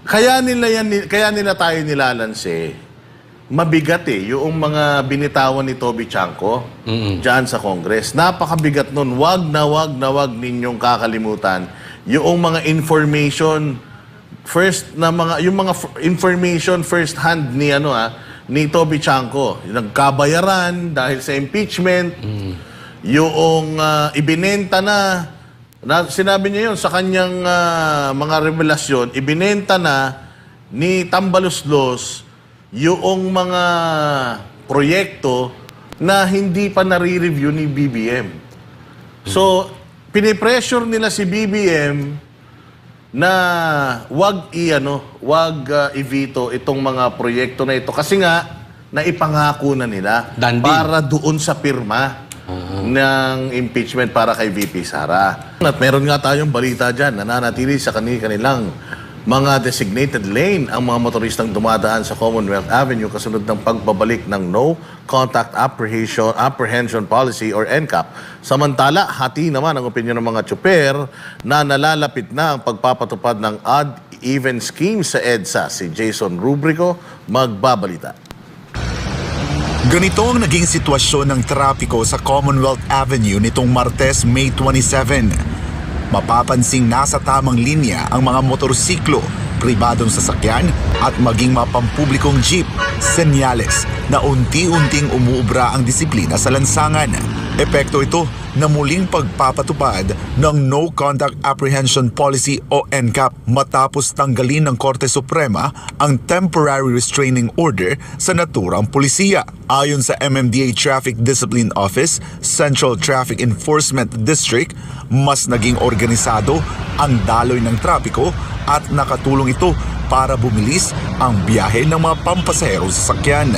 Kaya nila tayo nilalanse. Mabigat yung mga binitawan ni Toby Chanco diyan sa Congress. Napakabigat nun. Wag ninyong kakalimutan yung mga information information first hand ni Toby Chanco. Nagkabayaran dahil sa impeachment. Yung ibinenta na sinabi niya yun sa kanyang mga revelasyon, ibinenta na ni Tambaluslos yung mga proyekto na hindi pa nare-review ni BBM. So, pinipressure nila si BBM na wag i-veto itong mga proyekto na ito kasi nga naipangako na nila para doon sa pirma ng impeachment para kay VP Sara. At meron nga tayong balita dyan, nananatili sa kanilang mga designated lane ang mga motoristang dumadaan sa Commonwealth Avenue kasunod ng pagbabalik ng No Contact Apprehension Policy or NCAP. Samantala, hati naman ang opinyon ng mga tsuper na nalalapit na ang pagpapatupad ng odd-even scheme sa EDSA. Si Jason Rubrico magbabalita. Ganito ang naging sitwasyon ng trapiko sa Commonwealth Avenue nitong Martes, May 27. Mapapansing nasa tamang linya ang mga motorsiklo, pribadong sasakyan at maging mapampublikong jeep, senyales na unti-unting umuubra ang disiplina sa lansangan. Epekto ito na muling pagpapatupad ng No Contact Apprehension Policy o NCAP matapos tanggalin ng Korte Suprema ang Temporary Restraining Order sa naturang pulisiya. Ayon sa MMDA Traffic Discipline Office, Central Traffic Enforcement District, mas naging organisado ang daloy ng trapiko at nakatulong ito para bumilis ang biyahe ng mga pampasahero sa sasakyan.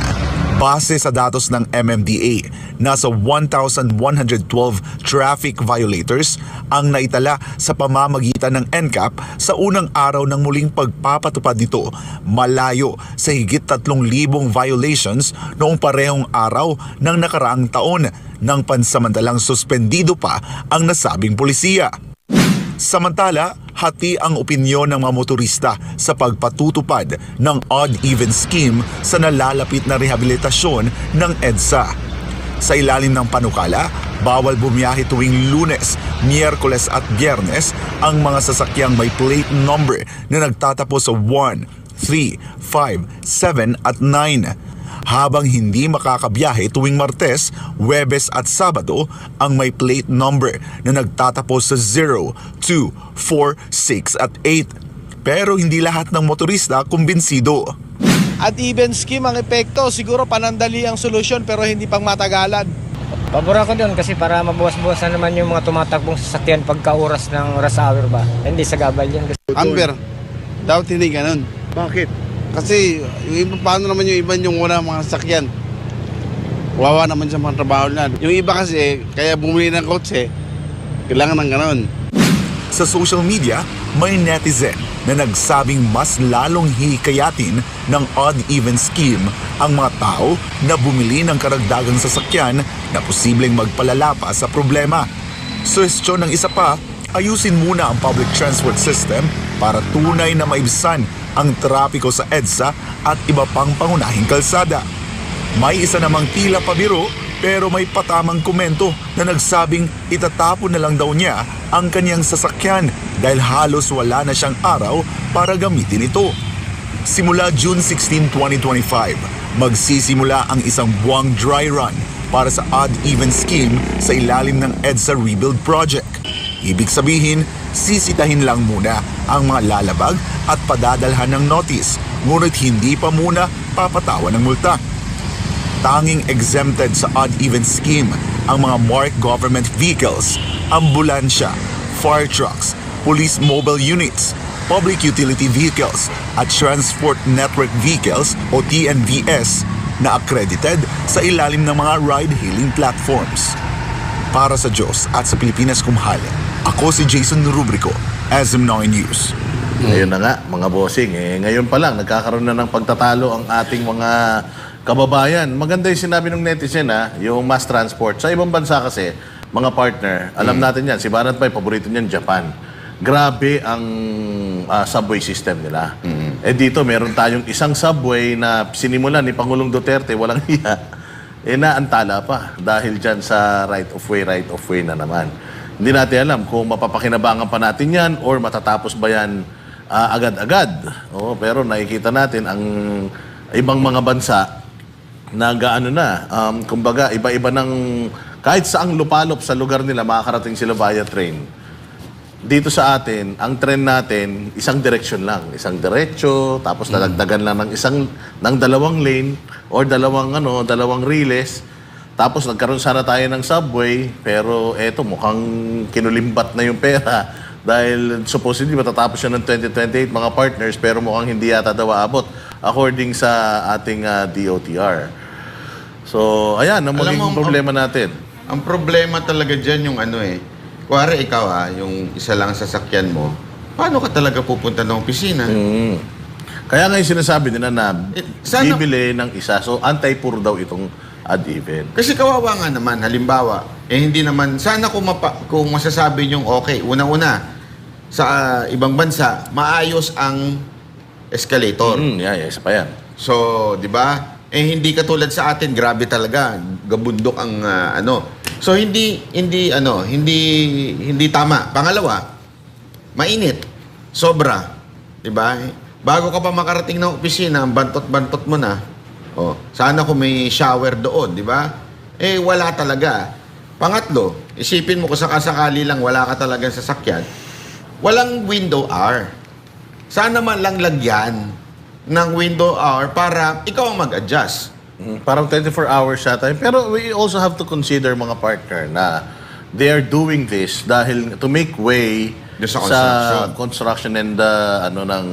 Base sa datos ng MMDA, nasa 1,112 traffic violators ang naitala sa pamamagitan ng NCAP sa unang araw ng muling pagpapatupad nito, malayo sa higit 3,000 violations noong parehong araw ng nakaraang taon nang pansamantalang suspendido pa ang nasabing pulisiya. Samantala, hati ang opinyon ng mga motorista sa pagpatutupad ng odd-even scheme sa nalalapit na rehabilitasyon ng EDSA. Sa ilalim ng panukala, bawal bumiyahe tuwing Lunes, Miyerkules at Biyernes ang mga sasakyang may plate number na nagtatapos sa 1, 3, 5, 7 at 9. Habang hindi makakabiyahe tuwing Martes, Huwebes at Sabado ang may plate number na nagtatapos sa 0, 2, 4, 6 at 8. Pero hindi lahat ng motorista kumbinsido. At even scheme ang epekto, siguro panandali ang solusyon pero hindi pang matagalan. Pabor ako doon kasi para mabuwas-buwasan naman yung mga tumatakbong sasakyan pagka oras ng rush hour ba. Hindi sa gabal yan. Amber, dapat hindi ganun. Bakit? Kasi yung iba, paano naman yung iba yung wala mga sasakyan? Wawa naman sa mga trabaho nila. Yung iba kasi, kaya bumili ng kotse, kailangan ng ganun. Sa social media, may netizen na nagsabing mas lalong hihikayatin ng odd-even scheme ang mga tao na bumili ng karagdagang sasakyan na posibleng magpalala pa sa problema. Suhestyon ng isa pa, ayusin muna ang public transport system para tunay na maibsan ang trapiko sa EDSA at iba pang pangunahing kalsada. May isa namang tila pabiro pero may patamang komento na nagsabing itatapon na lang daw niya ang kanyang sasakyan dahil halos wala na siyang araw para gamitin ito. Simula June 16, 2025, magsisimula ang isang buwang dry run para sa odd-even scheme sa ilalim ng EDSA Rebuild Project. Ibig sabihin, sisitahin lang muna ang mga lalabag at padadalhan ng notice, ngunit hindi pa muna papatawan ng multa. Tanging exempted sa odd-even scheme ang mga marked government vehicles, ambulansya, fire trucks, police mobile units, public utility vehicles at transport network vehicles o TNVS na accredited sa ilalim ng mga ride-hailing platforms. Para sa Diyos at sa Pilipinas kumahal, ako si Jason Rubrico, SM9 News. Ngayon na nga, mga bossing. Ngayon pa lang, nagkakaroon na ng pagtatalo ang ating mga kababayan. Maganda yung sinabi ng netizen, yung mass transport. Sa ibang bansa kasi, mga partner, alam natin yan, si Banat Bay, paborito niyan, Japan. grabe ang subway system nila. Eh dito, meron tayong isang subway na sinimulan ni Pangulong Duterte, walang hiya, naantala pa dahil dyan sa right of way na naman. Hindi natin alam kung mapapakinabangan pa natin yan or matatapos ba yan agad-agad. Pero nakikita natin ang ibang mga bansa na gaano na, kumbaga iba-iba ng kahit saang lupalop sa lugar nila makakarating sila via train. Dito sa atin, ang tren natin, isang direksyon lang. Isang diretso, tapos dadagdagan lang ng dalawang lane or dalawang riles. Tapos nagkaroon sana tayo ng subway, pero eto mukhang kinulimbat na yung pera dahil supposedly matatapos siya ng 2028 mga partners, pero mukhang hindi yata daw aabot according sa ating DOTR. So, ayan, ang magiging problema natin. Ang problema talaga dyan yung kuwari ikaw yung isa lang sasakyan mo, paano ka talaga pupunta ng opisina? Kaya nga yung sinasabi nila na sana- bibili ng isa. So, anti-poor daw itong ad even. Kasi kawawa nga naman, halimbawa, hindi naman, sana kung masasabi niyong okay, una-una, sa ibang bansa, maayos ang escalator. Isa pa yan. So, di ba? Hindi katulad sa atin, grabe talaga, gabundok ang So, hindi tama. Pangalawa, mainit. Sobra. Di ba? Bago ka pa makarating ng opisina, ang bantot-bantot mo na. Sana kung may shower doon, di ba? Wala talaga. Pangatlo, isipin mo kung sakasakali lang wala ka talagang sasakyan, walang window hour. Sana man lang lagyan ng window hour para ikaw ang mag-adjust. Parang 24 hours siya tayo. Pero we also have to consider mga partner na they are doing this dahil to make way Sa sa construction and ng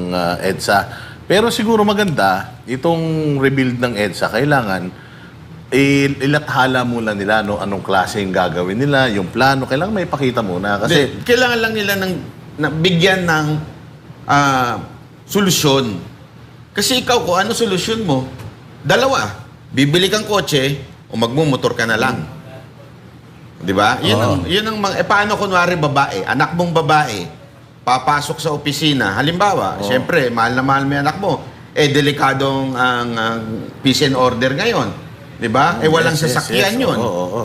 EDSA. Pero siguro maganda itong rebuild ng EDSA, kailangan ilathala muna nila anong klaseng gagawin nila, yung plano, kailangan may pakita muna kasi Kailangan lang nila bigyan ng solusyon. Kasi ikaw, kung ano solusyon mo, dalawa. Bibili kang kotse o magmumotor ka na lang. Di ba? Yun ang paano kunwari babae, anak mong babae, papasok sa opisina. Halimbawa, siyempre, mahal na mahal mo yung anak mo. Delikadong ang peace and order ngayon. Di ba? Walang sasakyan yun.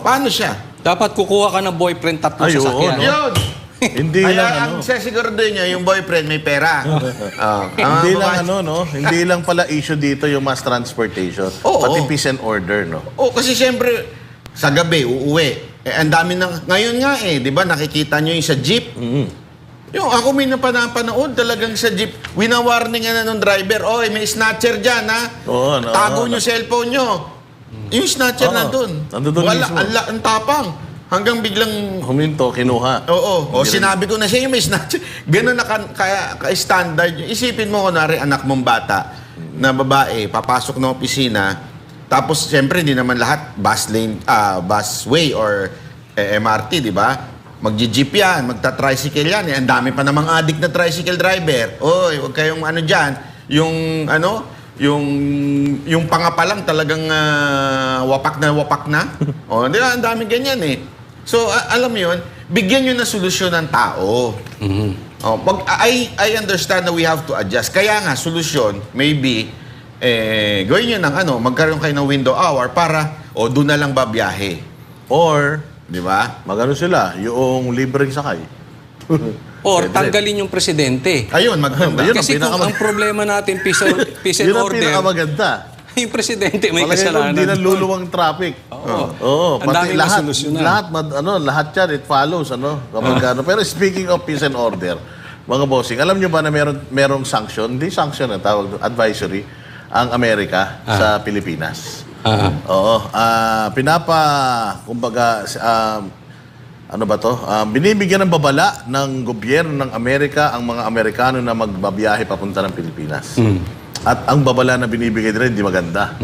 Paano siya? Dapat kukuha ka ng boyfriend 3 Ay, oo, sasakyan. no? Yun! hindi Kaya lang ang sisigurado niya, yung boyfriend may pera. hindi lang hindi lang pala issue dito yung mass transportation, pati peace and order, no? Kasi siyempre, sa gabi, uuwi. Ang dami ngayon nga di ba, nakikita nyo yung sa jeep. Yung ako may napanood talagang sa jeep, winawarning na nung driver, may snatcher dyan, ha? Tago nyo cellphone nyo. Yung snatcher nandun. Nandun Wala, mismo. ang tapang. Hanggang biglang Huminto, kinuha. sinabi ko na siya yung may snatcher. Ganun na ka-standard. Isipin mo, kunwari, anak mong bata na babae, papasok ng opisina, tapos, siyempre, hindi naman lahat busway or MRT, di ba? Magji-jeep yan, magta-tricycle yan. Ang dami pa namang addict na tricycle driver. Huwag kayong dyan. Yung panga pa lang talagang wapak na. Di ba? Ang dami ganyan So, alam mo yun, bigyan nyo na solusyon ng tao. I understand that we have to adjust. Kaya nga, solusyon, maybe, gawin nyo ng magkaroon kayo ng window hour para, doon na lang babiyahe. Or, Di ba? magano sila, yung libreng sakay. Or tanggalin yung presidente. Ayun, maganda. Ayun. Kasi kung ang problema natin, peace and Yun ang order, pinakamaganda. yung presidente may Palagay ko, kasalanan. hindi na luluwang traffic. Ang Pati daming masolusyonan. lahat yan, it follows, Kapag pero speaking of peace and order, mga bossing, alam nyo ba na merong sanction? Hindi sanction, tawag doon, advisory, ang Amerika sa Pilipinas. Kumbaga, binibigyan ng babala ng gobyerno ng Amerika ang mga Amerikano na magbabiyahe papunta ng Pilipinas. At ang babala na binibigay nila hindi maganda.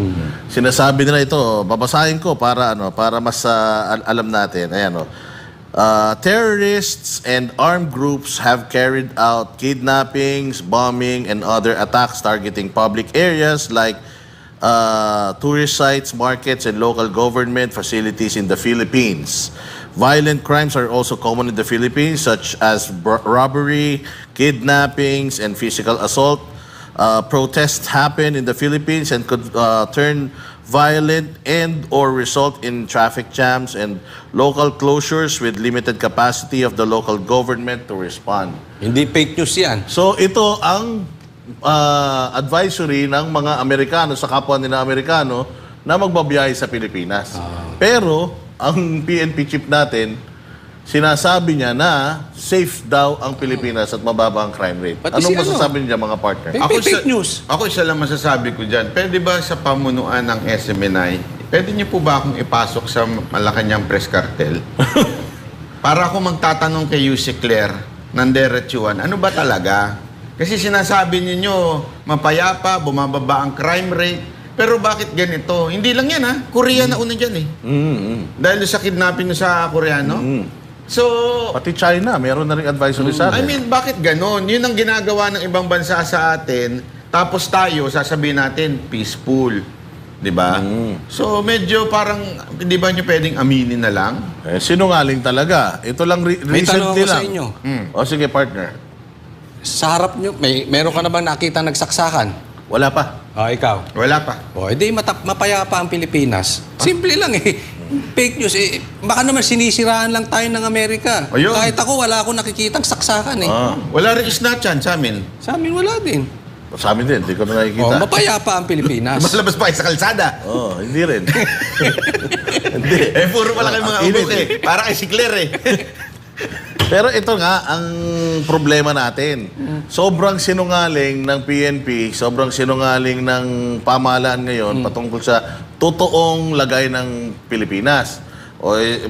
Sinasabi nila ito, babasahin ko para mas alam natin. Ayan terrorists and armed groups have carried out kidnappings, bombing, and other attacks targeting public areas like tourist sites, markets, and local government facilities in the Philippines. Violent crimes are also common in the Philippines, such as robbery, kidnappings, and physical assault. Protests happen in the Philippines and could turn violent and or result in traffic jams and local closures with limited capacity of the local government to respond. Hindi fake news yan. So ito ang advisory ng mga Amerikano sa kapwa nila Amerikano na magbabiyahe sa Pilipinas. Pero ang PNP chief natin, sinasabi niya na safe daw ang Pilipinas at mababa ang crime rate. Pati Anong si ano? masasabi niya mga partner? Fake news. Ako isa lang masasabi ko dyan. Pwede ba sa pamunuan ng SMNI, pwede niyo po ba akong ipasok sa Malacanang Press Cartel? Para ako magtatanong kay Yusek Claire ng Derechuan, ano ba talaga? Kasi sinasabi niyo mapayapa, bumababa ang crime rate. Pero bakit ganito? Hindi lang yan, ha? Korea na una dyan, eh. Dahil sa kidnapping sa Koreano. So, Pati China, meron na rin advisory sa I atin. mean, bakit ganon? Yun ang ginagawa ng ibang bansa sa atin. Tapos tayo, sasabihin natin, peaceful. Di ba? So, medyo parang, di ba nyo pwedeng aminin na lang? Sinungaling talaga. Ito lang May tanong recently ako sa lang. inyo. O sige partner. Sa harap nyo, meron ka na bang nakita nagsaksakan? Wala pa. Ikaw. Wala pa. O, edi mapayapa ang Pilipinas. Simple lang eh. Fake news eh. Baka naman sinisiraan lang tayo ng Amerika. Ayun. Kahit ako, wala akong nakikitang saksakan eh. Wala rin isnachan sa amin. Sa amin, wala din. Sa amin din, hindi ko na O, nakikita. mapayapa ang Pilipinas. Mas labas pa kayo sa kalsada. Hindi rin. Hindi. Puro pala kayo mga Init ubok eh. Para kay si Claire eh. Pero ito nga ang problema natin. Sobrang sinungaling ng PNP, sobrang sinungaling ng pamahalaan ngayon patungkol sa totoong lagay ng Pilipinas.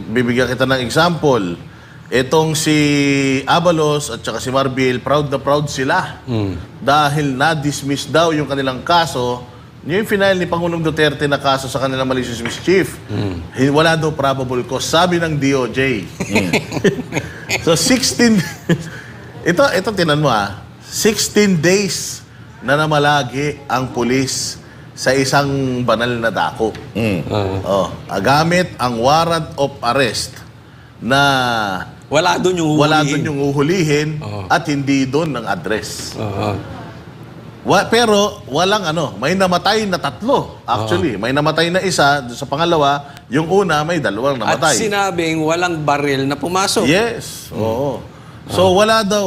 Bibigyan kita ng example. Itong si Abalos at saka si Marbil, proud na proud sila. Dahil na-dismiss daw yung kanilang kaso. Yung final ni Pangulong Duterte na kaso sa kanilang malicious mischief. Wala daw probable cause. Sabi ng DOJ. So 16 ito tinan mo 16 days na namalagi ang pulis sa isang banal na dako. Gamit ang warrant of arrest na Wala doon yung wala huhulihin. doon yung uhulihin at hindi doon ang address. Pero walang may namatay na 3 actually. May namatay na isa, sa pangalawa, yung una may 2 At namatay. sinabing walang baril na pumasok. Yes. Oo. So wala daw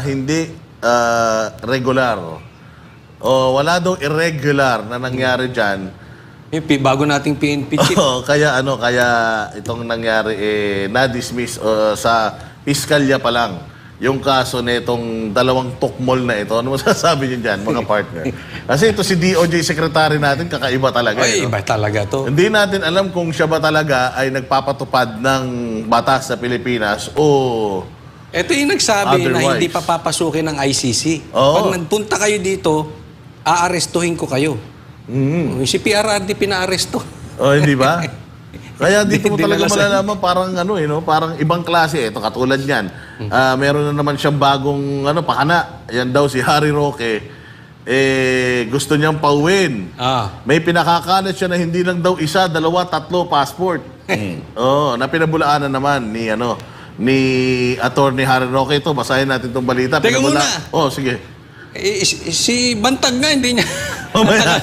hindi regular. O wala daw irregular na nangyari diyan. Bago nating PNP chief. Kaya itong nangyari na-dismiss sa piskalya pa lang yung kaso nitong 2 tukmol na ito. Ano masasabi niyo diyan, mga partner? Kasi ito si DOJ secretary natin, kakaiba talaga. Ay, iba talaga to. Hindi natin alam kung siya ba talaga ay nagpapatupad ng batas sa Pilipinas o Ito yung nagsabi na Otherwise. hindi pa papasukin ng ICC. Oo. Pag nagpunta kayo dito, aarestuhin ko kayo. Si PRRD pinaaresto. hindi ba? Kaya dito mo talaga Dinalasan. malalaman parang parang ibang klase. Ito katulad niyan. Meron na naman siyang bagong pakana. Yan daw si Harry Roque. Gusto niyang pauwin. May pinakakalat siya na hindi lang daw 1, 2, 3 passport. Na pinabulaanan naman ni Attorney Harry Roque. Ito, basahin natin itong balita. Teka muna. Sige. Si Bantag nga, hindi niya. Mamaya.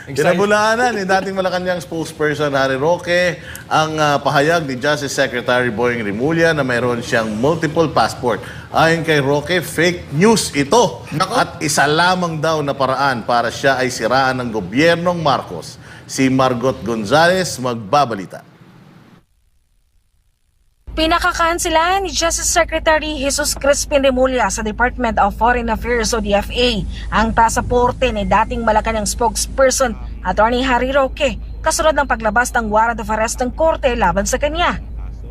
Pinabulaanan ni dating Malacanang spokesperson Harry Roque ang pahayag ni Justice Secretary Boying Rimulya na mayroon siyang multiple passport. Ayon kay Roque, fake news ito. At isa lamang daw na paraan para siya ay siraan ng gobyernong Marcos. Si Margot Gonzales magbabalita. Pinakakansilahan ni Justice Secretary Jesus Crispin Remulla sa Department of Foreign Affairs o DFA ang pasaporte ni dating Malacanang spokesperson Attorney Harry Roque kasunod ng paglabas ng warrant of arrest ng korte laban sa kanya.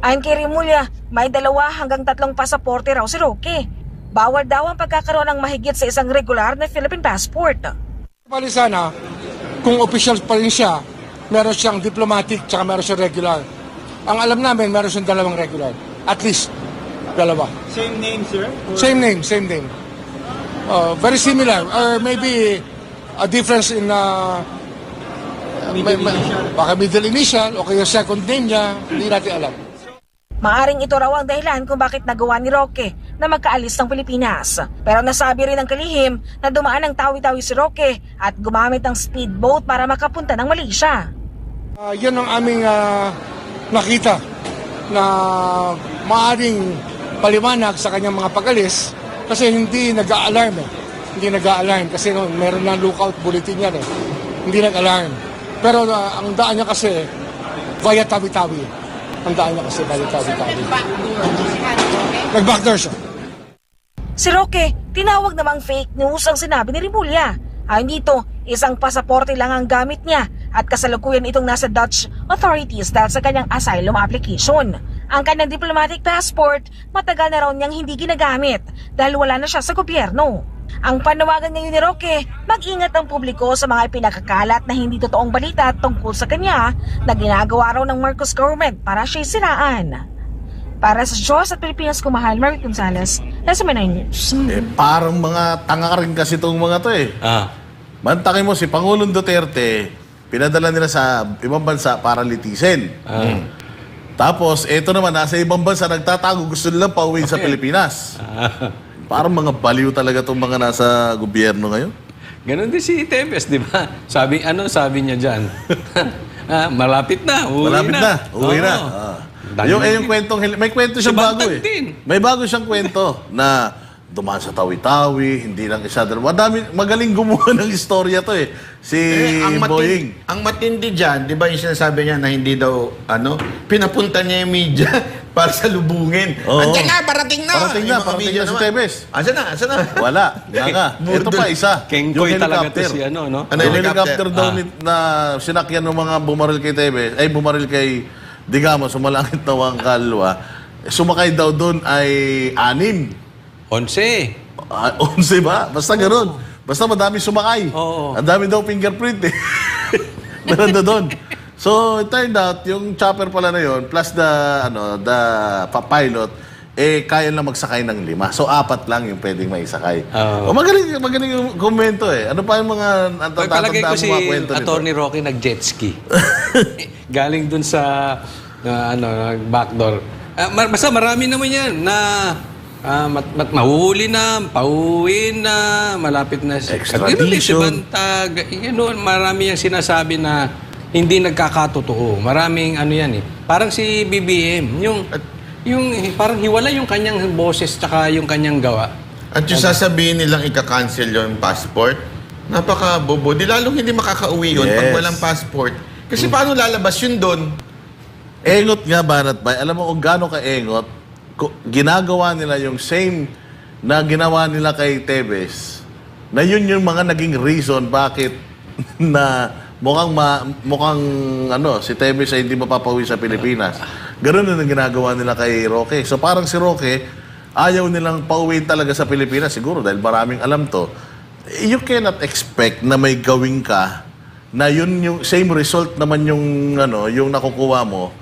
Ayon kay Remulla, may 2 hanggang 3 pasaporte raw si Roque. Bawal daw ang pagkakaroon ng mahigit sa isang regular na Philippine passport. Pali sana, kung official pa rin siya, meron siyang diplomatic tsaka meron siyang regular. Ang alam namin, meron siyang 2 regular. At least, 2. Same name, sir? Same name. Very similar. Or maybe a difference in baka middle initial o kaya second name niya, hindi natin alam. Maaring ito raw ang dahilan kung bakit nagawa ni Roque na magkaalis ng Pilipinas. Pero nasabi rin ng kalihim na dumaan ng tawi-tawi si Roque at gumamit ng speedboat para makapunta ng Malaysia. Yan ang aming nakita na maaring paliwanag sa kanyang mga pag-alis kasi hindi nag-a-alarm Hindi nag-a-alarm kasi meron na lookout bulletin yan Hindi nag-alarm. Pero ang daan niya kasi via tawi-tawi. Ang daan niya kasi via tawi-tawi. Nag-backdoor siya. Si Roque, tinawag namang fake news ang sinabi ni Rimulya. Ayon dito, isang pasaporte lang ang gamit niya at kasalukuyan itong nasa Dutch authorities dahil sa kanyang asylum application. Ang kanyang diplomatic passport, matagal na raw niyang hindi ginagamit dahil wala na siya sa gobyerno. Ang panawagan ngayon ni Roque, mag-ingat ang publiko sa mga ipinakakalat na hindi totoong balita tungkol sa kanya na ginagawa raw ng Marcos government para siya'y siraan. Para sa Diyos at Pilipinas kumahal, Mary Gonzalez, SMN9 News. Parang mga tanga rin kasi itong mga to Mantakin mo si Pangulong Duterte, pinadala nila sa ibang bansa para litisin. Tapos, eto naman, nasa ibang bansa, nagtatago, gusto nilang pauwiin sa Pilipinas. Parang mga baliw talaga itong mga nasa gobyerno ngayon. Ganon din si Tevez, di ba? Sabi niya dyan? Malapit na, uwi na. Uwi na. Yung kwentong, may kwento siyang bago May bago siyang kwento na dumaan sa tawi-tawi, hindi lang isa. Magaling gumawa ng istorya to Si Boying. Ang matindi dyan, di ba yung sinasabi niya na hindi daw, pinapunta niya yung media para sa lubungin. Andiyan na, parating na. Parating na si Tevez. Asan na? Wala, nga. Ito pa isa. Kengkoy talaga to si no? Yung helicopter daw na sinakyan ng mga bumaril kay Tevez, bumaril kay Digamo, sumalangit na ang kalwa. Sumakay daw doon ay 6. 11. 11 ba? Basta gano'n. Basta madami sumakay. Ang dami daw fingerprint Meron doon. So, it turned out, yung chopper pala na yun, plus the pilot, kaya lang magsakay ng 5. So, 4 lang yung pwedeng maisakay. Magaling yung komento Ano pa yung mga Palagay ko si mga kwento nito? Atty. Roque nag-jet ski. Galing dun sa backdoor. Basta marami naman yan na mahuhuli na, pauwi na, malapit na extradition. Si Bantag, marami yung sinasabi na hindi nagkakatotoo. Maraming yan Parang si BBM, yung parang hiwala yung kanyang boses tsaka yung kanyang gawa. At yung sasabihin nilang ika-cancel yung passport, napaka-bobo. Di lalong hindi makakauwi yun pag walang passport. Kasi paano lalabas yun doon? Engot nga, Banat Bay. Alam mo kung gaano ka-engot, ginagawa nila yung same na ginawa nila kay Tevez, na yun yung mga naging reason bakit na mukhang si Tevez ay hindi mapapawi sa Pilipinas. Ganun na ginagawa nila kay Roque. So parang si Roque, ayaw nilang pauwiin talaga sa Pilipinas siguro dahil maraming alam to. You cannot expect na may gawin ka na yun yung same result naman yung nakukuha mo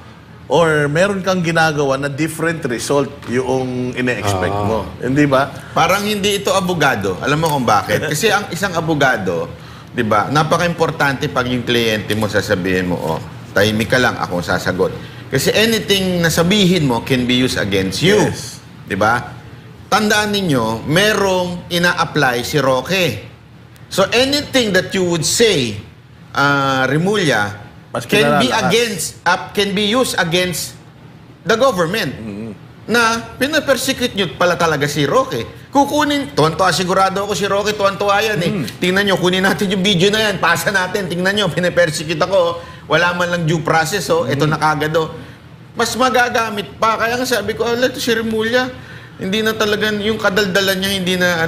or meron kang ginagawa na different result yung ine-expect mo. Hindi ba? Parang hindi ito abogado. Alam mo kung bakit? Kasi ang isang abogado, di ba, napaka-importante pag yung kliyente mo sasabihin mo, tahimik ka lang, akong sasagot. Kasi anything na sabihin mo can be used against you. Yes. Di ba? Tandaan ninyo, merong ina-apply si Roque. So anything that you would say, Rimulya, can be used against the government. Na pinapersecute nyo pala talaga si Roque. Kukunin, tuwan-tuwa, sigurado ako si Roque, tuwan-tuwa yan Tingnan nyo, kunin natin yung video na yan, pasa natin, tingnan nyo, pinapersecute ako, wala man lang due process, ito na kagad, Mas magagamit pa, kaya nga sabi ko, ito si Rimulya, hindi na talaga, yung kadaldalan niya, hindi na,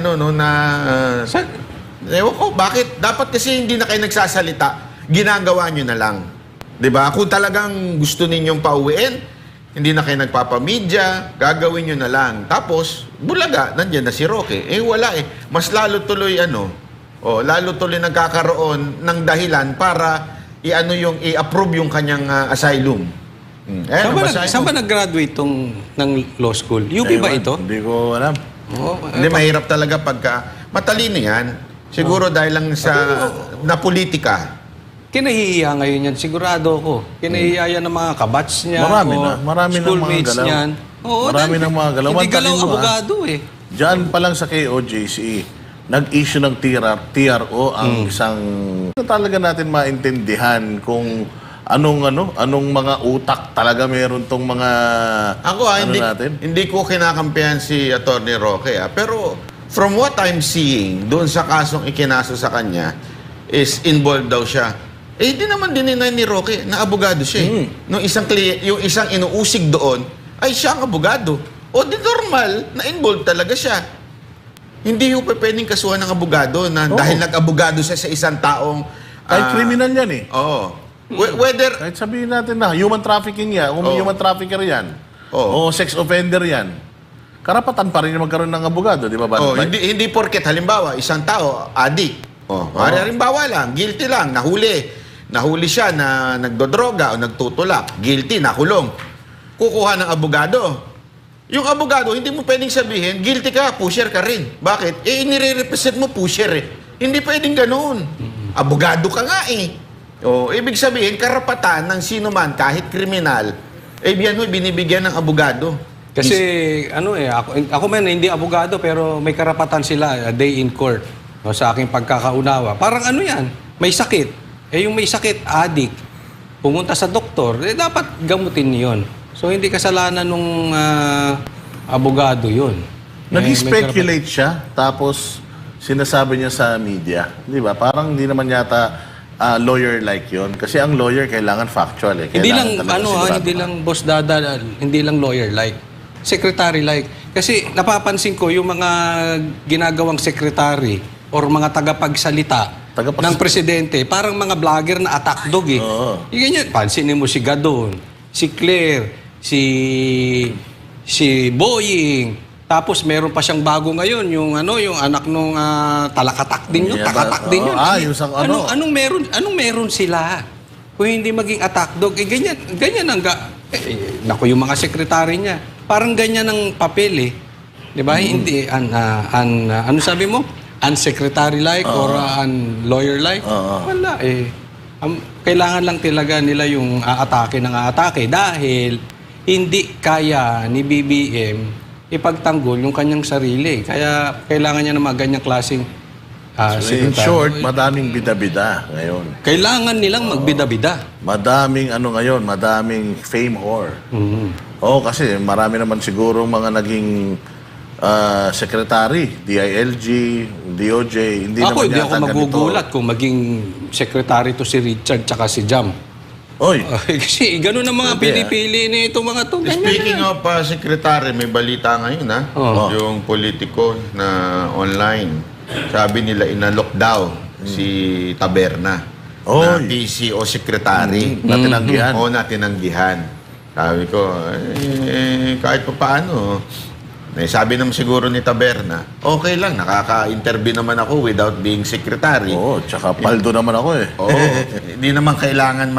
ewan ko, bakit? Dapat kasi hindi na kayo nagsasalita, ginagawa nyo na lang. Diba? Kung talagang gusto ninyong pauwiin, hindi na kayo nagpapamedya, gagawin nyo na lang. Tapos, bulaga, nandiyan na si Roque. Wala Mas lalo tuloy lalo tuloy nagkakaroon ng dahilan para i-approve yung kanyang asylum. Saan ba nag-graduate ng law school? UP ba ito? Hindi ko alam. Hindi, mahirap talaga pagka... Matalino yan. Siguro dahil lang sa... na politika. kinahihiya ngayon yan, sigurado ko. Kinahihiya yan ng mga kabats niya. Marami o na. Marami ng mga schoolmates galaw. niyan. Oo, Marami ng mga galaw. Hindi galaw Mantakin mo, abogado eh. Diyan pa lang sa KOJC, nag-issue ng TRO ang isang talaga natin maintindihan kung anong mga utak talaga meron tong mga Ako hindi ko kinakampihan si Attorney Roque pero from what I'm seeing doon sa kasong ikinaso sa kanya is involved daw siya. Hindi naman dininay ni Roque na abogado siya. Yung isang inuusig doon ay siya ang abogado. O di normal na involved talaga siya. Hindi yung pwedeng kasuhan ng abogado na dahil nag-abogado siya sa isang taong kahit criminal yan eh. Oo. Whether kahit sabihin natin na human trafficking yan, human trafficker yan, o sex offender yan, karapatan pa rin magkaroon ng abogado, di ba? Hindi porket halimbawa isang tao adik. Halimbawa lang, guilty lang, nahuli siya na nagdodroga o nagtutulak, guilty, nakulong. Kukuha ng abogado. Yung abogado, hindi mo pwedeng sabihin, guilty ka, pusher ka rin. Bakit? Inire-represent mo pusher eh. Hindi pwedeng ganoon. Abogado ka nga eh. Ibig sabihin, karapatan ng sino man, kahit kriminal, binibigyan ng abogado. Kasi ako man hindi abogado pero may karapatan sila a day in court sa aking pagkakaunawa. Parang yan, may sakit. Yung may sakit, addict, pumunta sa doktor, dapat gamutin niyon. So hindi kasalanan nung abogado yun. Nag-speculate siya, tapos sinasabi niya sa media. Di ba? Parang hindi naman yata lawyer-like yun. Kasi ang lawyer kailangan factual eh. Hindi lang, hindi lang boss dada, hindi lang lawyer-like. Secretary-like. Kasi napapansin ko yung mga ginagawang secretary or mga tagapagsalita ng presidente, parang mga vlogger na attack dog eh. Ganyan, pansinin mo si Gadon, si Claire, si Boying, tapos meron pa siyang bago ngayon, yung anak nung talakatak din yun, takatak din yun. Anong meron sila? Kung hindi maging attack dog, ganyan ang naku, yung mga sekretary niya, parang ganyan ang papel eh. 'Di ba? Hindi ano sabi mo? Unsecretary-like or lawyer-like? Wala eh. Kailangan lang talaga nila yung aatake dahil hindi kaya ni BBM ipagtanggol yung kanyang sarili. Kaya kailangan niya ng mga ganyang klaseng in short, madaming bida-bida ngayon. Kailangan nilang magbida-bida. Madaming madaming fame whore. Kasi marami naman siguro mga naging secretary, DILG, DOJ, hindi hindi ako magugulat kung maging secretary to si Richard tsaka si Jam. Kasi gano'n ang mga pinipili ni itong mga to. Speaking of secretary, may balita ngayon yung politiko na online. Sabi nila inalok daw si Taberna na PCO secretary. Natinanggihan. Natinanggihan. Sabi ko, kahit pa paano, sabi naman siguro ni Taberna, okay lang, nakaka-interview naman ako without being secretary. Tsaka paldo naman ako eh. Hindi naman kailangan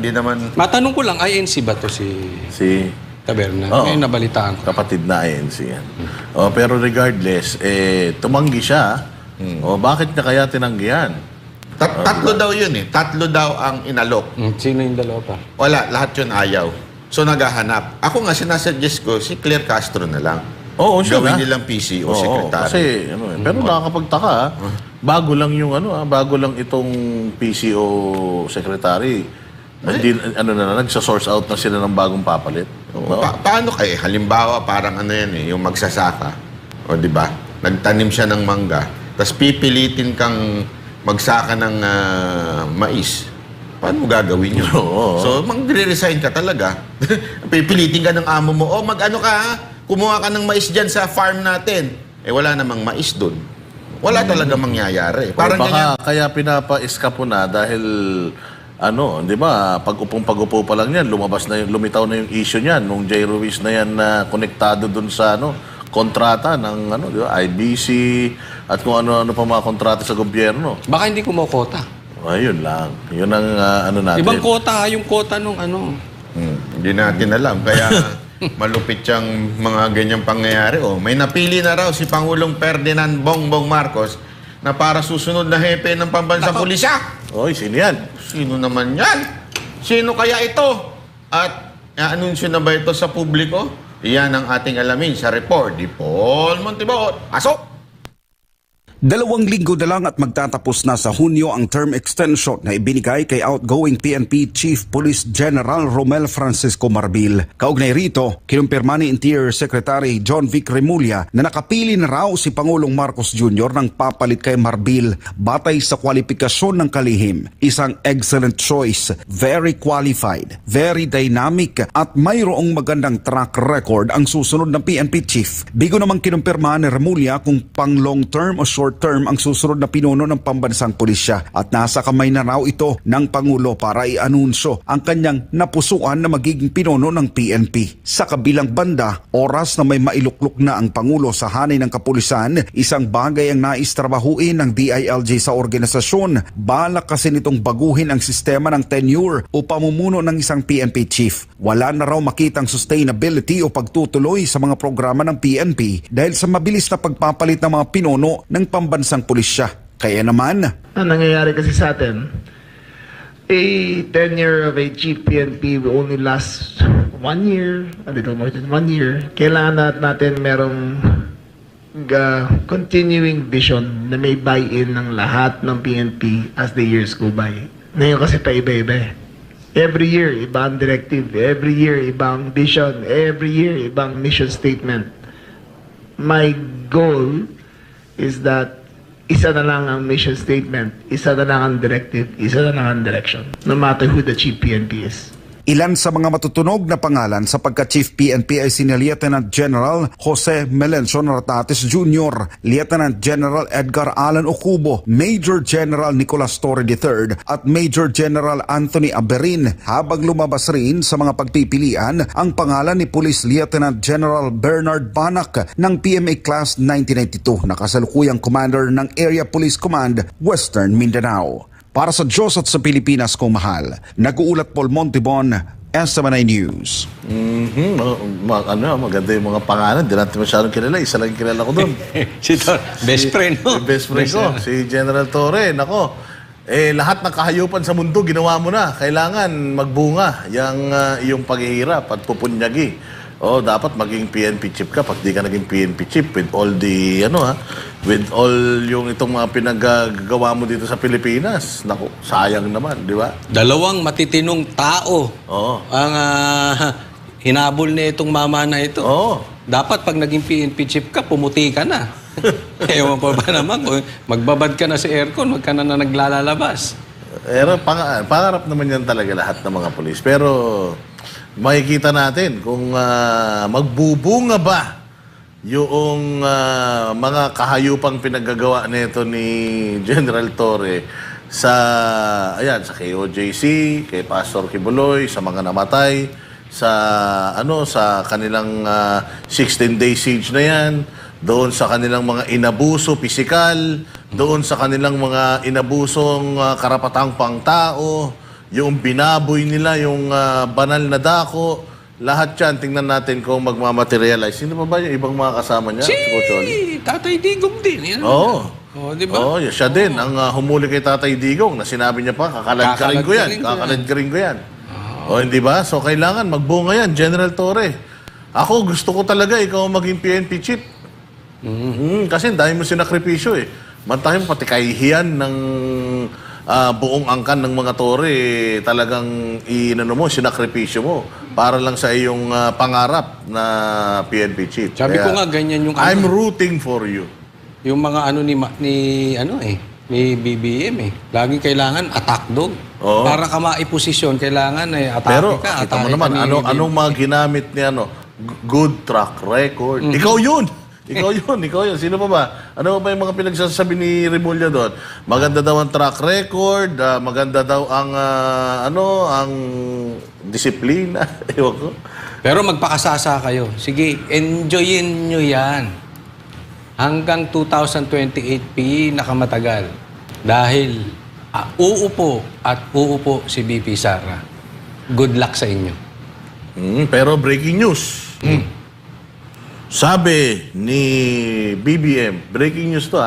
hindi naman... Matanong ko lang, INC ba to si Taberna? Ngayon nabalitaan ko. Kapatid na INC yan. Pero regardless, tumanggi siya. Bakit niya kaya tinanggihan? Tatlo daw yun eh. Tatlo daw ang inalok. Sino yung dalawa pa? Wala, lahat yun ayaw. So naghahanap. Ako nga, sinasuggest ko, si Claire Castro na lang. Gawin nilang PCO secretary. Kasi, pero nakakapagtaka, bago lang yung bago lang itong PCO secretary. Nagsa-source out na sila ng bagong papalit. Paano kayo? Halimbawa, parang yung magsasaka. Di ba? Nagtanim siya ng mangga, tapos pipilitin kang magsaka ng mais. Paano mo gagawin yun? So, magre-resign ka talaga. Pipilitin ka ng amo mo, kumuha ka ng mais dyan sa farm natin. Wala namang mais doon. Wala talaga mangyayari. Parang baka kaya pinapa-eskapo na dahil, di ba, pag-upo pa lang yan, lumitaw na yung issue niyan, nung J. Ruiz na yan na konektado doon sa, kontrata ng, di ba, IBC, at kung ano-ano pa mga kontrata sa gobyerno. Baka hindi kumokota. Ayun lang. Yun ang natin. Ibang kota, yung kota nung Hindi natin alam. Kaya malupit siyang mga ganyang pangyayari. May napili na raw si Pangulong Ferdinand Bongbong Marcos na para susunod na hepe ng pambansang pulisya. Oy, sino yan? Sino naman yan? Sino kaya ito? At anunsyo na ba ito sa publiko? Iyan ang ating alamin sa report ni Paul Montibot. Pasok! 2 linggo na lang at magtatapos na sa Hunyo ang term extension na ibinigay kay outgoing PNP Chief Police General Romel Francisco Marbil. Kaugnay rito, kinumpirma ni Interior Secretary John Vic Remulla na nakapili na raw si Pangulong Marcos Jr. ng papalit kay Marbil batay sa kwalifikasyon ng kalihim. Isang excellent choice, very qualified, very dynamic at mayroong magandang track record ang susunod ng PNP Chief. Bigo namang kinumpirma ni Remulla kung pang long term o short term ang susunod na pinuno ng pambansang pulisya at nasa kamay na raw ito ng Pangulo para i-anunsyo ang kanyang napusuan na magiging pinuno ng PNP. Sa kabilang banda, oras na may mailuklok na ang Pangulo sa hanay ng kapulisan, isang bagay ang naistrabahuin ng DILG sa organisasyon. Balak kasi nitong baguhin ang sistema ng tenure o pamumuno ng isang PNP chief. Wala na raw makitang sustainability o pagtutuloy sa mga programa ng PNP dahil sa mabilis na pagpapalit ng mga pinuno ng pambansang pulisya. Kaya naman, ang nangyayari kasi sa atin, a tenure of a chief PNP will only last 1 year, a little more than 1 year. Kailangan natin merong continuing vision na may buy-in ng lahat ng PNP as the years go by. Ngayon kasi paiba-iba. Every year, ibang directive. Every year, ibang vision. Every year, ibang mission statement. My goal is that isa na lang ang mission statement, isa na lang ang directive, isa na lang ang direction, no matter who the chief PNP is. ilan sa mga matutunog na pangalan sa pagka-Chief PNP ay sina Lieutenant General Jose Melencio Nartates Jr., Lieutenant General Edgar Alan Ocubo, Major General Nicolas Torre III at Major General Anthony Aberin, habang lumabas rin sa mga pagpipilian ang pangalan ni Police Lieutenant General Bernard Banak ng PMA Class 1992 na kasalukuyang commander ng Area Police Command, Western Mindanao. Para sa Diyos at sa Pilipinas kong mahal, nag-uulat Paul Montibon, SMNI News. Maganda yung mga pangalan. Di natin masyadong kilala. Isa lang kilala ko doon. Best friend, no? Best friend ko, si General Torre. Nako, lahat ng kahayupan sa mundo, ginawa mo na. Kailangan magbunga yung paghihirap at pupunyagi. Dapat maging PNP chief ka pag di ka naging PNP chief with all the, with all yung itong mga pinagagawa mo dito sa Pilipinas. Naku, sayang naman, di ba? Dalawang matitinong tao ang hinabol na itong mama na ito. Dapat pag naging PNP chief ka, pumuti ka na. Ewan ko ba naman, magbabad ka na sa aircon, wag ka na naglalabas. Pero pangarap naman yan talaga lahat ng mga polis. Pero makikita natin kung magbubunga ba yung mga kahayupang pinaggagawa nito ni General Torre sa KOJC, kay Pastor Kibuloy, sa mga namatay, sa kanilang 16-day siege na yan, doon sa kanilang mga inabuso pisikal, doon sa kanilang mga inabusong karapatang pangtao, yung binaboy nila, yung banal na dako, lahat yan, tingnan natin kung magmamaterialize. Sino pa ba yung ibang mga kasama niya? Si Tatay Digong din. Yan. Diba? Siya din, ang humuli kay Tatay Digong, na sinabi niya pa, kakaladkarin ko yan. Hindi ba? So, kailangan magbunga yan, General Torre. Ako, gusto ko talaga ikaw maging PNP chief. Kasi dahil mo sinakripisyo Mantahin mo pati kahihiyan ng buong angkan ng mga Torre, talagang sinakripisyo mo para lang sa iyong pangarap na PNP chief. Sabi ko nga ganyan yung I'm rooting for you. Yung mga ni BBM laging kailangan attack dog. Para ka maiposisyon, kailangan atake pero, ka. Pero kita mo naman, anong mga ginamit niya, good track record. Ikaw yun! Ikaw yun. Sino pa ba? Ano pa yung mga pinagsasabi ni Remulla doon? Maganda daw ang track record, maganda daw ang ang disiplina. Ewan ko. Pero magpakasasa kayo. Sige, enjoyin nyo yan. Hanggang 2028 pinakamatagal. Dahil uupo si BP Sara. Good luck sa inyo. Pero breaking news. Sabi ni BBM, breaking news to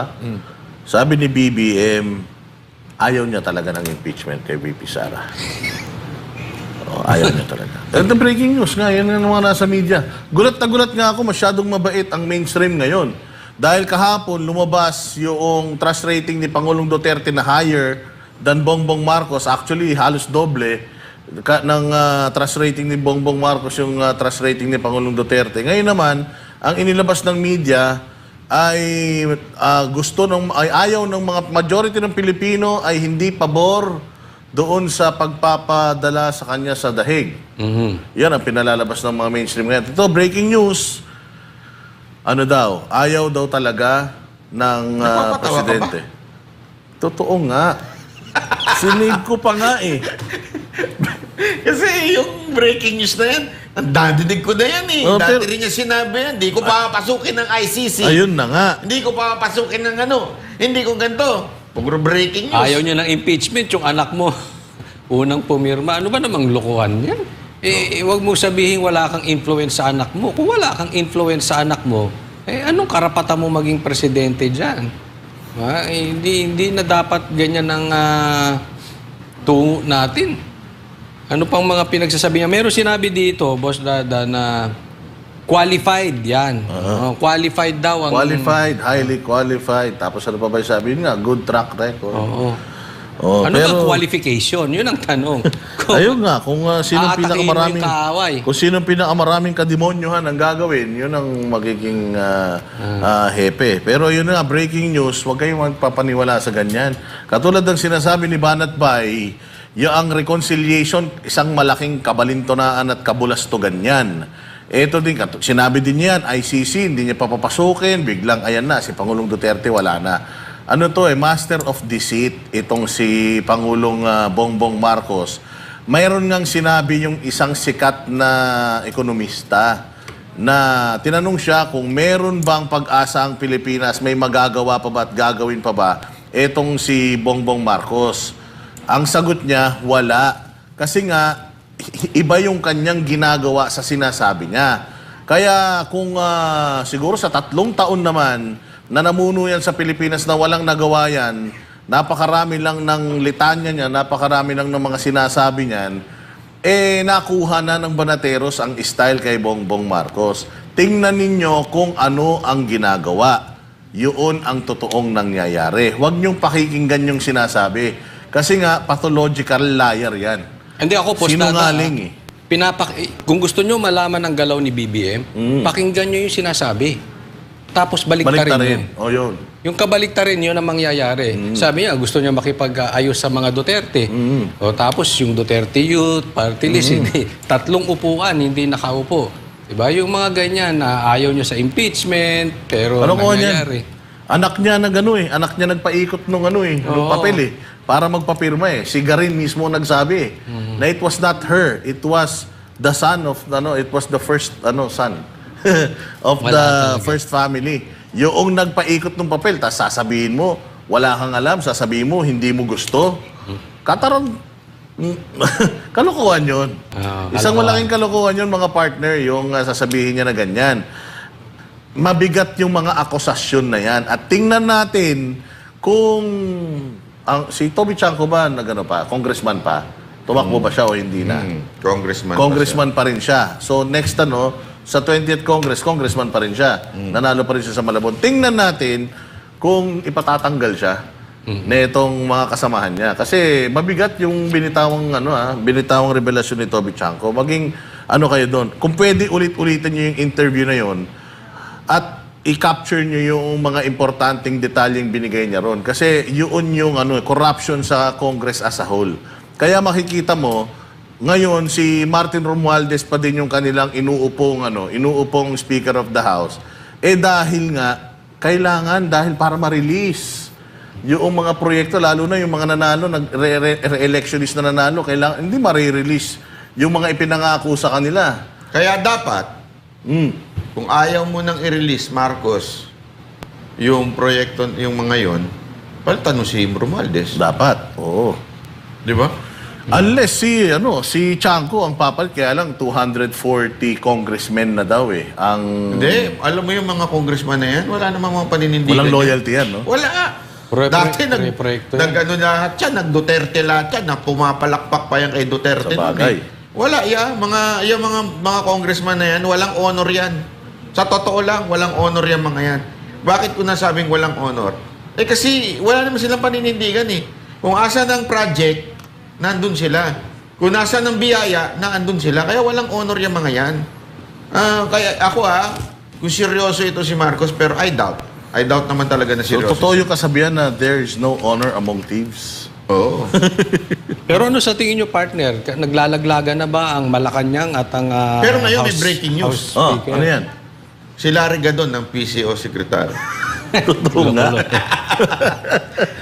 Sabi ni BBM, ayaw niya talaga ng impeachment kay VP Sara. Ayaw niya talaga. Ito breaking news nga, yan ang mga nasa media. Gulat na gulat nga ako, masyadong mabait ang mainstream ngayon. Dahil kahapon, lumabas yung trust rating ni Pangulong Duterte na higher than Bongbong Marcos. Actually, halos doble ng trust rating ni Bongbong Marcos yung trust rating ni Pangulong Duterte. Ngayon naman, ang inilabas ng media ay ayaw ng mga majority ng Pilipino ay hindi pabor doon sa pagpapadala sa kanya sa dahig. Yan ang pinalalabas ng mga mainstream ngayon. Ito, breaking news. Ano daw? Ayaw daw talaga ng presidente. Totoo nga. Sinave ko pa nga eh. Kasi yung breaking news na yan, ang dadidig ko na yan eh. Dati rin niya sinabi yan. Hindi ko papasukin ng ICC. Ayun na nga. Hindi ko papasukin ng ano. Hindi ko ganito. Puro breaking news. Ayaw niya ng impeachment, yung anak mo. Unang pumirma. Ano ba namang lokohan yan? Huwag mo sabihin wala kang influence sa anak mo. Kung wala kang influence sa anak mo, anong karapatan mo maging presidente dyan? Hindi na dapat ganyan ang tungo natin. Ano pang mga pinagsasabi niya? Meron sinabi dito, Boss Dada, na qualified yan. Qualified daw. Qualified, highly qualified. Tapos ano pa ba yung sabi nga? Good track record. Ano ba qualification? Yun ang tanong. Ayun nga, kung sino pinakamaraming kademonyuhan ang gagawin, yun ang magiging hepe. Pero yun nga, breaking news, huwag kayong magpapaniwala sa ganyan. Katulad ng sinasabi ni Banat Bay, yung reconciliation, isang malaking kabalintonaan at kabulastugan yan. Ito din, sinabi din yan, ICC, hindi niya papapasukin, biglang ayan na, si Pangulong Duterte wala na. Ano to master of deceit, itong si Pangulong Bongbong Marcos. Mayroon ngang sinabi yung isang sikat na ekonomista na tinanong siya kung meron bang pag-asa ang Pilipinas, may magagawa pa ba at gagawin pa ba itong si Bongbong Marcos. Ang sagot niya, wala. Kasi nga, iba yung kanyang ginagawa sa sinasabi niya. Kaya kung siguro sa 3 taon naman, na namuno yan sa Pilipinas na walang nagawa yan, napakarami lang ng litanya niya, napakarami lang ng mga sinasabi niyan, nakuha na ng Banateros ang style kay Bongbong Marcos. Tingnan ninyo kung ano ang ginagawa. Yun ang totoong nangyayari. Huwag niyong pakikinggan yung sinasabi. Kasi nga, pathological liar yan. Hindi ako sinungaling kung gusto nyo malaman ang galaw ni BBM, pakinggan nyo yung sinasabi. Tapos baliktarin nyo. Yun. Yung kabaliktarin yun ang mangyayari. Sabi niya, gusto niya makipag-ayos sa mga Duterte. Tapos yung Duterte Youth, Party List, 3 upuan, hindi nakaupo. Diba? Yung mga ganyan na ayaw nyo sa impeachment, pero nangyayari. Anak niya anak niya nagpaikot nung papel para magpapirma Si Garin mismo nagsabi na it was not her, it was the son of, it was the first son. Of the first family. Yung nagpaikot ng papel, tapos sasabihin mo, wala kang alam, sasabihin mo, hindi mo gusto. Katarang, kalokohan yun. Isang malaking kalokohan yun, mga partner, yung sasabihin niya na ganyan. Mabigat yung mga akusasyon na yan. At tingnan natin kung si Toby Chanco ba, congressman pa, tumakbo ba siya o hindi na? Congressman pa rin siya. So next sa 20th Congress, congressman pa rin siya. Nanalo pa rin siya sa Malabon. Tingnan natin kung ipatatanggal siya na itong mga kasamahan niya. Kasi mabigat yung binitawang revelasyon ni Toby Chanco. Maging kayo doon. Kung pwede ulit-ulitin niyo yung interview na yon at i-capture niyo yung mga importanteng detalyeng binigay niya ron. Kasi yun yung corruption sa Congress as a whole. Kaya makikita mo, ngayon, si Martin Romualdez pa din yung kanilang inuupong Speaker of the House. Dahil nga, dahil para ma-release yung mga proyekto, lalo na yung mga nanalo, re-electionist na nanalo, hindi ma-release yung mga ipinangako sa kanila. Kaya dapat, kung ayaw mo nang i-release, Marcos, yung proyekto, yung mga yon, palitan mo si Romualdez. Dapat, oo. Di ba? Unless si Chanco ang papalit, kaya lang 240 congressmen na daw Hindi, alam mo yung mga congressman na yan, wala namang mga paninindigan. Walang loyalty yan, no? Wala. Dati proyekto yan. nag-ano lahat yan, nag-Duterte lahat yan, na pumapalakpak pa yan kay Duterte. Sa bagay. Wala yan, mga congressman na yan, walang honor yan. Sa totoo lang, walang honor yan mga yan. Bakit ko nasabing walang honor? Eh kasi wala naman silang paninindigan eh. Kung asa ng project, nandun sila. Kung nasa ng biyaya, nandun sila. Kaya walang honor yung mga yan. Kaya ako kung seryoso ito si Marcos, pero I doubt. I doubt naman talaga na So, seryoso. totoo yung kasabihan na there is no honor among thieves. Oo. Pero ano sa tingin nyo, partner? Naglalaglaga na ba ang Malacanang at ang Pero ngayon may breaking news. Oh, ano yan? Si Larry Gadon ng PCO Secretary. Totoo nga.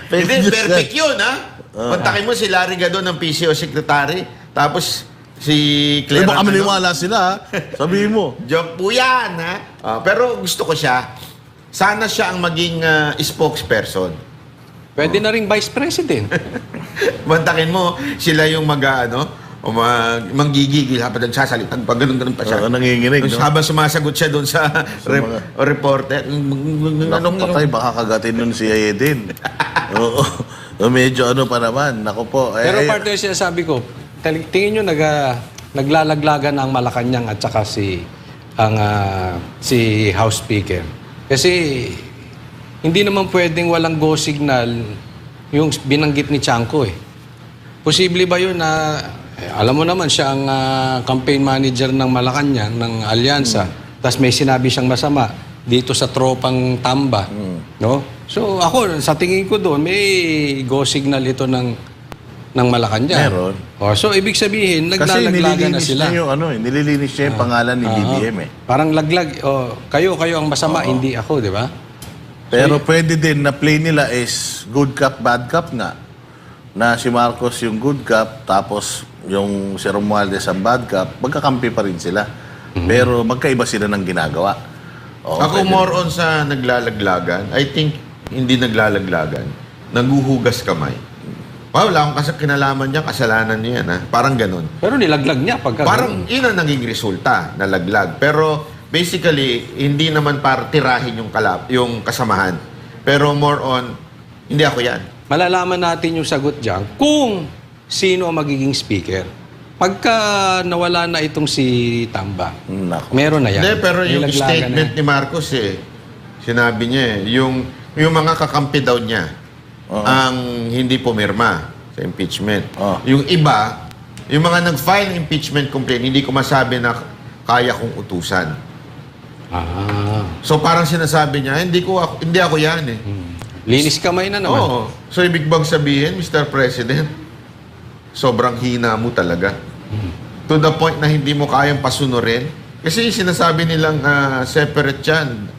Hindi, perfect yun, Kontakin mo si Larry Gadon ng PCO Secretary, tapos si Claire, Claire... baka maniwala sila, ha? Sabihin mo. Joke po yan, pero gusto ko siya. Sana siya ang maging spokesperson. Pwede na rin vice president. Kontakin mo, sila yung manggigigil habang nagsasalitan. Pag ganun-ganun pa siya. Nanginginig, no? Habang sumasagot siya doon sa reporter. Naku, patay, baka kagatin nun si Ayedin. Oo. Medyo ano pa naman. Naku po. Pero partner, sinasabi ko, tingin nyo naglalaglagan ang Malacanang at saka si House Speaker. Kasi hindi naman pwedeng walang go signal yung binanggit ni Chanco eh. Posible ba yun na, alam mo naman siya ang campaign manager ng Malacanang, ng Alyansa, tapos may sinabi siyang masama dito sa tropang Tamba. No? So ako, sa tingin ko doon, may go signal ito ng Malacanang. Meron. So ibig sabihin, kasi naglalaglagan na nililinis sila. niya yung nililinis niya yung pangalan ni BBM eh. Parang laglag, kayo ang masama, hindi ako, di ba? Pero pwede din na play nila is good cop, bad cop nga. Na si Marcos yung good cop, tapos yung si Romualdez ang bad cop, magkakampi pa rin sila. Pero magkaiba sila ng ginagawa. Ako more on sa naglalaglagan. I think hindi naglalaglagan. Naguhugas kamay. Wala akong kinalaman niya, kasalanan niya yan. Parang ganun. Pero nilaglag niya pagka Parang yun ang naging resulta, nalaglag. Pero basically, hindi naman para tirahin yung kasamahan. Pero more on, hindi ako yan. Malalaman natin yung sagot dyan kung sino ang magiging speaker. Pagka nawala na itong si Tamba, meron na yan. Hindi, pero yung Nilaglagan statement ni Marcos sinabi niya yung mga kakampi daw niya, ang hindi pumirma sa impeachment. Yung iba, yung mga nag-file impeachment complaint, hindi ko masabi na kaya kong utusan. So parang sinasabi niya, hindi ako yan eh. Linis kamay na naman. Oo. So ibig bang sabihin, Mr. President, sobrang hina mo talaga. To the point na hindi mo kayang pasunurin. Kasi sinasabi nilang separate yan.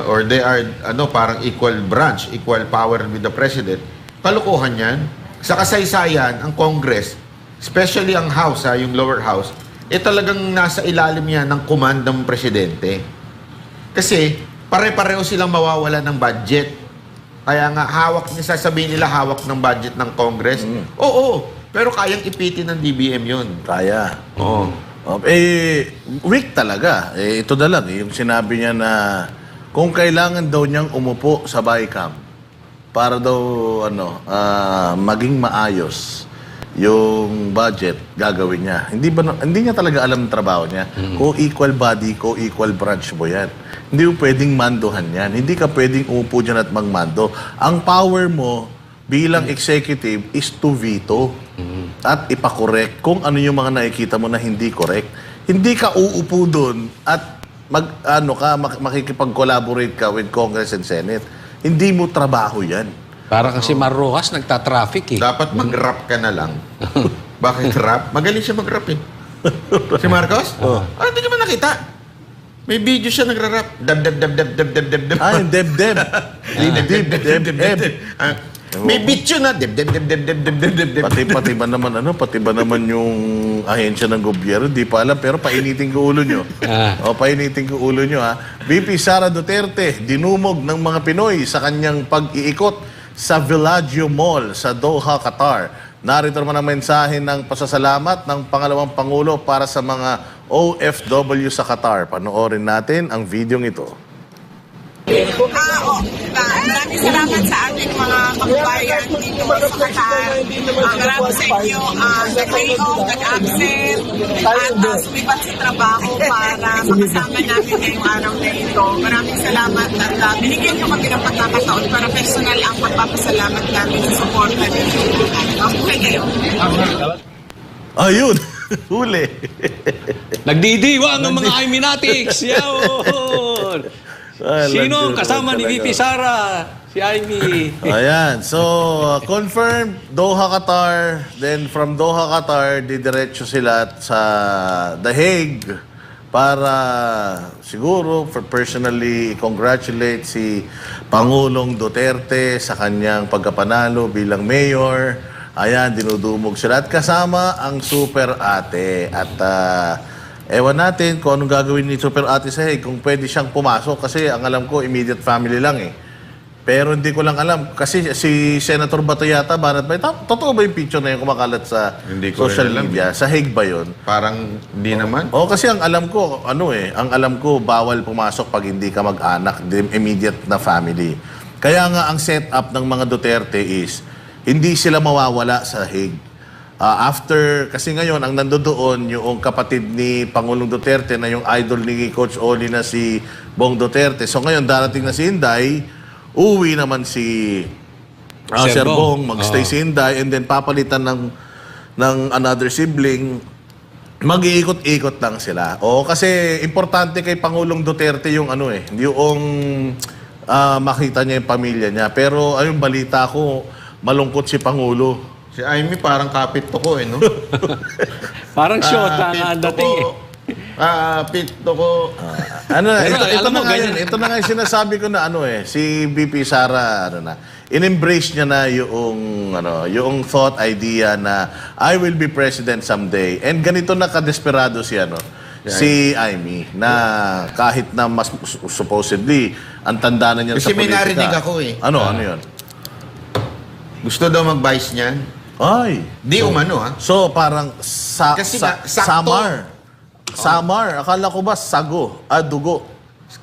Or they are parang equal branch, equal power with the President. Kalokohan yan. Sa kasaysayan, ang Congress, especially ang House, yung lower house, talagang nasa ilalim yan ng command ng Presidente. Kasi pare-pareho silang mawawala ng budget. Kaya nga sasabihin nila hawak ng budget ng Congress. Oo, pero kayang ipitin ng DBM yun. Kaya. Oo. Weak talaga. Ito na lang, yung sinabi niya na kung kailangan daw niyang umupo sa BICAM para daw maging maayos yung budget, gagawin niya. Hindi niya talaga alam ang trabaho niya. Co-equal body, co-equal branch mo yan. Hindi mo pwedeng mandohan yan. Hindi ka pwedeng umupo dyan at magmando. Ang power mo bilang executive is to veto at ipakorek kung ano yung mga nakikita mo na hindi correct. Hindi ka uupo doon at makikipag-collaborate ka with Congress and Senate. Hindi mo trabaho yan. Para kasi Marrojas nagta-traffic eh. Dapat mag-rap ka na lang. Bakit rap? Magaling siya mag-rap eh. Si Marcos? Hindi ka man nakita. May video siya nagra-rap. Dab-dab-dab-dab-dab-dab-dab. Yung deb-deb. Deb-deb. May beat yun na. Deb-deb-deb-deb-deb-deb-deb. Pati ba naman yung ahensya ng gobyerno, di pa alam, pero painitin ko ulo nyo. Painitin ko ulo nyo, ha. VP Sara Duterte, dinumog ng mga Pinoy sa kanyang pag-iikot sa Villaggio Mall sa Doha, Qatar. Narito naman ang mensahe ng pasasalamat ng pangalawang Pangulo para sa mga OFW sa Qatar. Panoorin natin ang videong ito. Maraming salamat sa ating mga kababayan dito sa Qatar. Maraming sa inyo nag-day off, nag-absent, at sumipat sa trabaho para makasama namin ngayong araw na ito. Maraming salamat at binigyan nyo kami ng pagkakataon para personal ang pagpapasalamat namin sa suporta ninyo. Mabuhay kayo. Ayun, huli. Nagdidiwang ang mga Iminatics. Yun! Sino kasama ni VP Sara? Si Amy. Ayan. So, confirmed, Doha, Qatar. Then, from Doha, Qatar, didiretso sila sa The Hague para siguro personally congratulate si Pangulong Duterte sa kanyang pagkapanalo bilang mayor. Ayan, dinudumog sila. At kasama ang Super Ate. At ewan natin kung anong gagawin ni Super Ate sa Hague, kung pwede siyang pumasok. Kasi ang alam ko, immediate family lang eh. Pero hindi ko lang alam. Kasi si Senator Bato yata, totoo ba yung picture na yung kumakalat sa social media? Sa Hague ba yun? Parang hindi naman. Oo, kasi ang alam ko, ang alam ko, bawal pumasok pag hindi ka mag-anak, immediate na family. Kaya nga ang setup ng mga Duterte is, hindi sila mawawala sa Hague. After, kasi ngayon, ang nandoon yung kapatid ni Pangulong Duterte na yung idol ni Coach Oli na si Bong Duterte. So ngayon, darating na si Inday, uwi naman si Sir Bong, magstay si Inday, and then papalitan ng another sibling, mag-iikot-ikot lang sila. O kasi importante kay Pangulong Duterte yung yung makita niya yung pamilya niya. Pero ayun, balita ko, malungkot si Pangulo. Si Amy parang kapit to ko no? Parang short ang dating Pito ko. Ito na nga yung sinasabi ko na si BP Sara, in-embrace niya na yung thought idea na I will be president someday. And ganito na kadesperado si Amy, na kahit na mas supposedly ang tanda na niya sa politika. Kasi may narinig ako Ano yun? Gusto daw mag-vice niyan. Ay. Di umano So parang kasi sakto. Samar. Akala ko ba sago? Dugo.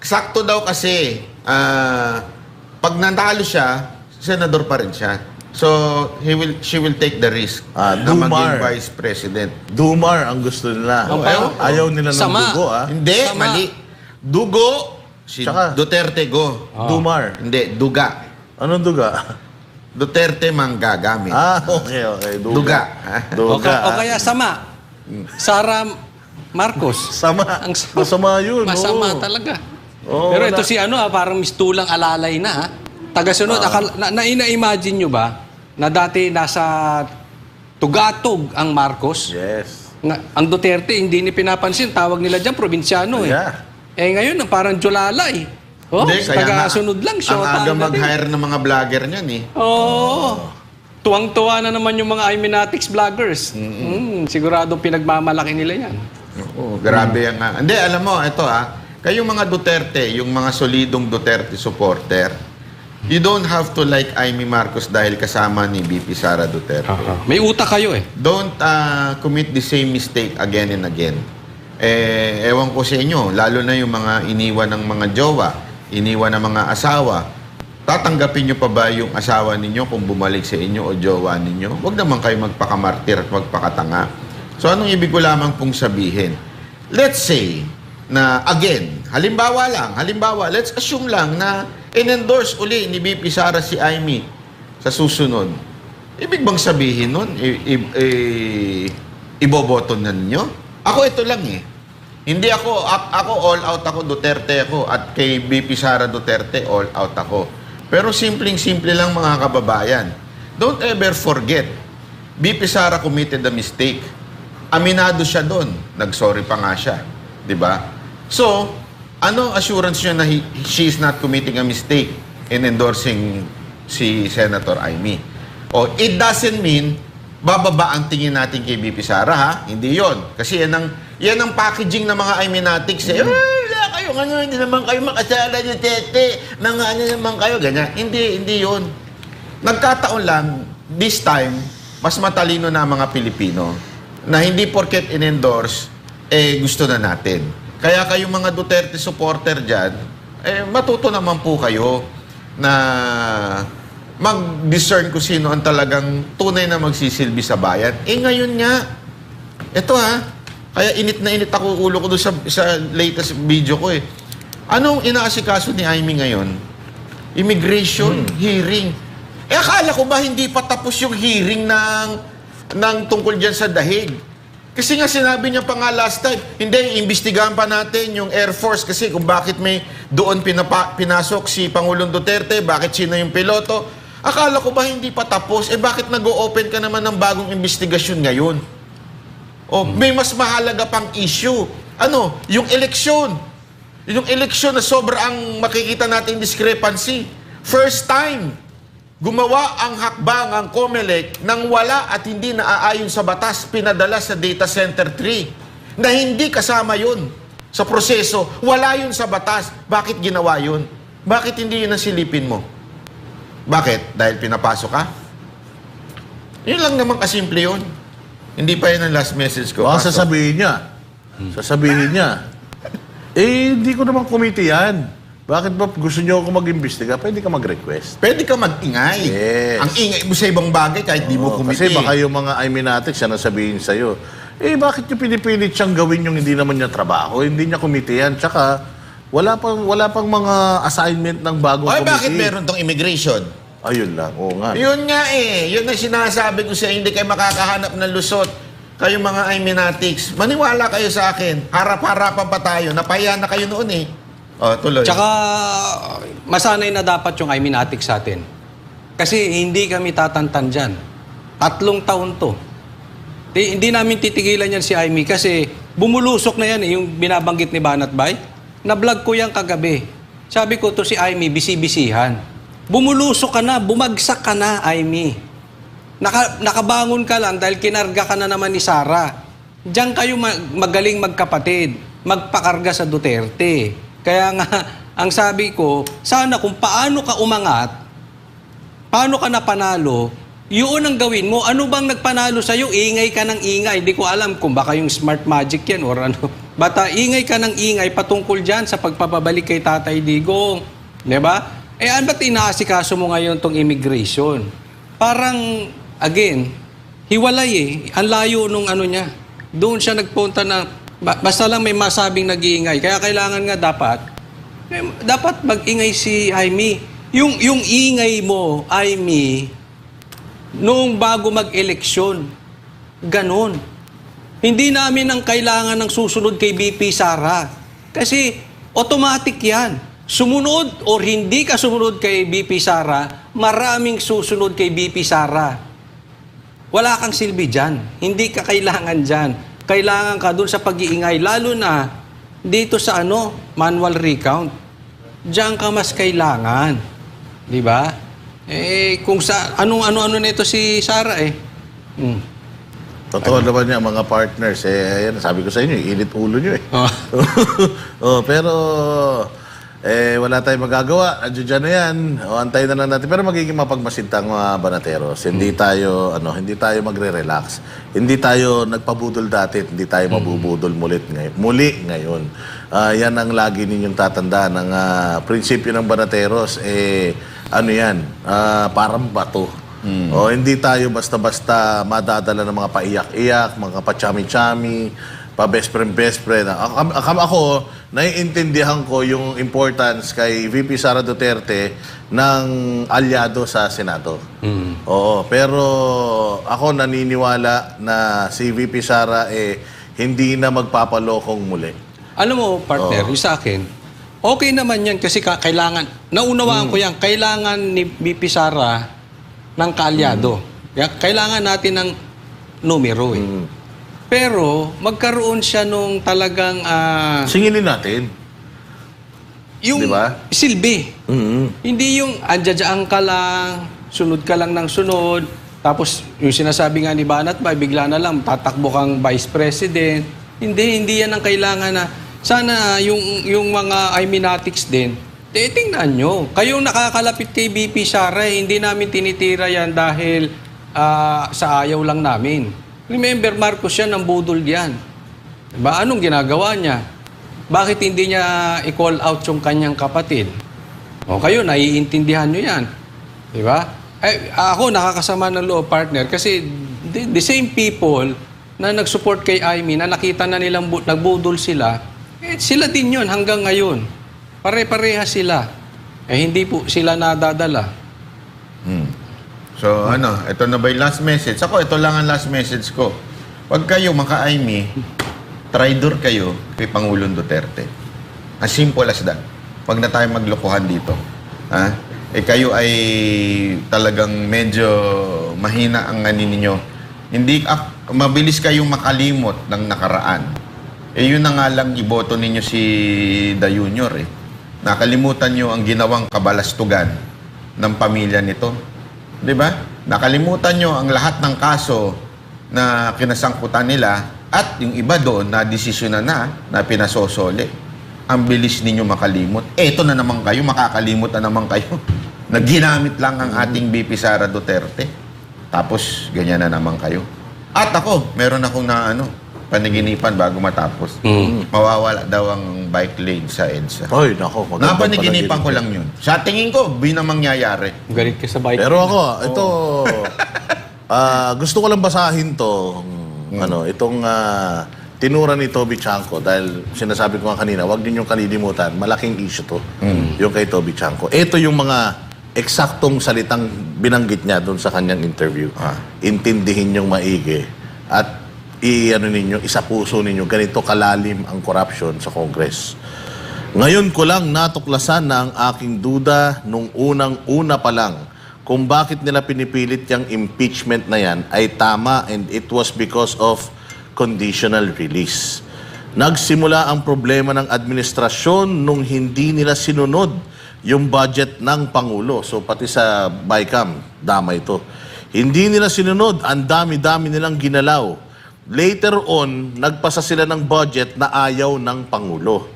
Sakto daw kasi pag natalo siya, senador pa rin siya. So she will take the risk na maging vice president. Dumar ang gusto nila. Ayaw nila ng dugo Hindi, mali. Dugo, si Duterte go. Dumar. Hindi, duga. Anong duga? Duterte manggagamit. Okay. Duga. O kaya sama. Sara Marcos. Sama. Masama yun. Masama talaga. Pero ito si parang mistulang alalay na Tagasunod. Na-imagine nyo ba na dati nasa tugatog ang Marcos? Yes. Ang Duterte hindi ni pinapansin. Tawag nila dyan, probinsyano ngayon parang Jolalay. Tagasunod lang. Ang aga mag-hire ng mga vlogger niyan Tuwang-tuwa na naman yung mga Iminatics vloggers. Siguradong pinagmamalaki nila yan. Grabe yan nga. Hindi, alam mo, ito kayong mga Duterte, yung mga solidong Duterte supporter, you don't have to like Amy Marcos dahil kasama ni BP Sara Duterte. May utak kayo Don't commit the same mistake again and again. Ewan ko sa inyo, lalo na yung mga iniwan ng mga jowa, iniwan ng mga asawa, tatanggapin nyo pa ba yung asawa ninyo kung bumalik sa inyo o jowa ninyo? Huwag naman kayo magpakamartir at magpakatanga. So anong ibig ko lamang pong sabihin? Let's say na again, halimbawa, let's assume lang na in-endorse uli ni BP Sara si Amy sa susunod. Ibig bang sabihin nun, iboboto na ninyo? Ako ito lang Hindi ako all out ako, Duterte ako, at kay BP Sara Duterte all out ako. Pero simpleng-simple lang mga kababayan. Don't ever forget, BP Sara committed a mistake. Aminado siya doon. Nag-sorry pa nga siya. Diba? So, ano assurance niya na she is not committing a mistake in endorsing si Senator Amy? It doesn't mean bababa ang tingin natin kay BP Sara, Hindi yon. Kasi yan ang packaging ng mga Iminatics. Wala kayo, hindi naman kayo makasala ni Tete, naman kayo, ganyan. Hindi yon. Nagkataon lang, this time, mas matalino na mga Pilipino na hindi porket in-endorse, gusto na natin. Kaya kayong mga Duterte supporter dyan, matuto naman po kayo na mag-discern kung sino ang talagang tunay na magsisilbi sa bayan. Ngayon nga, ito kaya init na init ako ulo ko doon sa latest video ko Anong inaasikaso ni Amy ngayon? Immigration, hearing. Akala ko ba hindi pa tapos yung hearing ng tungkol dyan sa dahig? Kasi nga sinabi niya pa nga last time, hindi, imbestigahan pa natin yung Air Force kasi kung bakit may doon pinasok si Pangulong Duterte, bakit sino yung piloto. Akala ko ba hindi pa tapos? Bakit nag-o-open ka naman ng bagong investigasyon ngayon? May mas mahalaga pang issue. Yung eleksyon. Yung eleksyon na sobra ang makikita nating discrepancy. First time, gumawa ang hakbang ang COMELEC nang wala at hindi naaayon sa batas, pinadala sa Data Center 3 na hindi kasama yun sa proseso. Wala yun sa batas. Bakit ginawa yun? Bakit hindi yun ang silipin mo? Bakit? Dahil pinapasok ka? Yun lang naman kasimple yun. Hindi pa yun ang last message ko. Baka sasabihin niya. Hindi ko naman committee yan. Bakit ba gusto niyo ako mag-imbestiga? Pwede ka mag-request. Pwede ka mag-ingay. Yes. Ang ingay mo sa ibang bagay kahit di mo committee. Kasi baka yung mga Iminatics siya nasabihin sa'yo, bakit niyo pinipilit siyang gawin yung hindi naman niya trabaho? Hindi niya committee yan. Tsaka, wala pang mga assignment ng bagong committee. Bakit meron tong immigration? Ayun lang. Oo nga. Yun nga Yun ang sinasabi ko sa hindi kayo makakahanap ng lusot. Kayo mga Iminatics. Maniwala kayo sa akin. Harap-harapan pa tayo. Napahiya na kayo noon tuloy. Tsaka, masanay na dapat yung Iminatics sa atin. Kasi hindi kami tatantan dyan. 3 taon to. Hindi namin titigilan yan si Amy kasi bumulusok na yan yung binabanggit ni Banat Bay. Na-vlog ko yan kagabi. Sabi ko to si Amy, bisi-bisihan. Bumulusok ka na, bumagsak ka na, Amy. Nakabangon ka lang dahil kinarga ka na naman ni Sara. Diyan kayo magaling magkapatid, magpakarga sa Duterte. Kaya nga, ang sabi ko, sana kung paano ka umangat, paano ka napanalo, yun ang gawin mo. Ano bang nagpanalo sa'yo? Ingay ka ng ingay. Hindi ko alam kung baka yung smart magic yan or ano. Bata, ingay ka ng ingay patungkol dyan sa pagpapabalik kay Tatay Digong. Diba? Ano ba't inaasikaso mo ngayon tong immigration? Parang, again, hiwalay Ang layo nung ano niya. Doon siya nagpunta na basta lang may masabing nag-iingay. Kaya kailangan nga dapat mag-ingay si Amy. Yung ingay mo, Amy, noong bago mag-eleksyon, ganon. Hindi namin ang kailangan ng susunod kay BP Sara. Kasi automatic yan. Sumunod or hindi ka sumunod kay BP Sara, maraming susunod kay BP Sara. Wala kang silbi dyan. Hindi ka kailangan dyan. Kailangan ka dun sa pag-iingay. Lalo na dito sa manual recount. Diyan ka mas kailangan. Di ba? Kung sa ano nito si Sara Totoo naman niya, mga partners. Ayan, sabi ko sa inyo, init ulo niyo pero wala tayong magagawa. Andiyan na yan. Antayin na lang natin. Pero magiging mapagmasintang mga banateros. Hindi tayo magre-relax. Hindi tayo nagpabudol dati. Hindi tayo mabubudol muli ngayon. Yan ang lagi ninyong tatandaan. Ang prinsipyo ng banateros, parang bato. Hindi tayo basta-basta madadala ng mga paiyak-iyak, mga pachami-chami, pa-best friend. Ako, naiintindihan ko yung importance kay VP Sara Duterte ng alyado sa Senado. Oo, pero ako naniniwala na si VP Sara hindi na magpapalokong muli. Alam mo, partner, yung sa akin, okay naman yan kasi kailangan, naunawaan ko yan, kailangan ni VP Sara ng kaalyado. Kailangan natin ng numero Pero, magkaroon siya nung talagang... Singilin natin. Yung diba? silbi. Hindi yung andyadyaan ka lang, sunod ka lang ng sunod, tapos yung sinasabi nga ni Banat Bay, bigla na lang, tatakbo kang vice president. Hindi yan ang kailangan na... Sana yung mga Iminatics din, tingnan nyo. Kayong nakakalapit kay BP Sara, hindi namin tinitira yan dahil sa ayaw lang namin. Remember, Marcos siya ng budol yan. Diba? Anong ginagawa niya? Bakit hindi niya i-call out yung kanyang kapatid? O kayo, naiintindihan nyo yan. Di ba? Ako, nakakasama ng loob, partner, kasi the same people na nag-support kay Amy, na nakita na nilang nagbudol sila, sila din yun hanggang ngayon. Pare-pareha sila. Hindi po sila nadadala. So ito na ba yung last message? Ako, ito lang ang last message ko. Huwag kayo maka-Amy, traitor kayo kay Pangulong Duterte. As simple as that. Huwag na tayo maglokohan dito. Kayo ay talagang medyo mahina ang ninyo. Hindi, mabilis kayong makalimot ng nakaraan. Yun na nga lang iboto ninyo si Da Junior. Nakalimutan nyo ang ginawang kabalastugan ng pamilya nito. Di ba? Nakalimutan nyo ang lahat ng kaso na kinasangkutan nila at yung iba doon na desisyonan na pinasosole. Ang bilis ninyo makalimot. Eto na naman kayo, makakalimot na naman kayo. Nagginamit lang ang ating BP Sara Duterte. Tapos, ganyan na naman kayo. At ako, meron akong paniginipan bago matapos. Mawawala daw ang bike lane sa EDSA. Ay, nako. Napaniginipan ko lang yun. Sa tingin ko, na mangyayari. Galit ka sa bike. Pero ako, ito, gusto ko lang basahin to, itong tinura ni Toby Chanco, dahil sinasabi ko nga kanina, huwag ninyong kalilimutan, malaking issue to, yung kay Toby Chanco. Ito yung mga eksaktong salitang binanggit niya doon sa kanyang interview. Intindihin niyong maigi at isapuso ninyo, ganito kalalim ang corruption sa Congress. Ngayon ko lang natuklasan na ang aking duda nung unang-una pa lang kung bakit nila pinipilit yung impeachment na yan ay tama, and it was because of conditional release. Nagsimula ang problema ng administrasyon nung hindi nila sinunod yung budget ng Pangulo. So pati sa BICAM, dama ito. Hindi nila sinunod, ang dami-dami nilang ginalaw. Later on, nagpasa sila ng budget na ayaw ng Pangulo.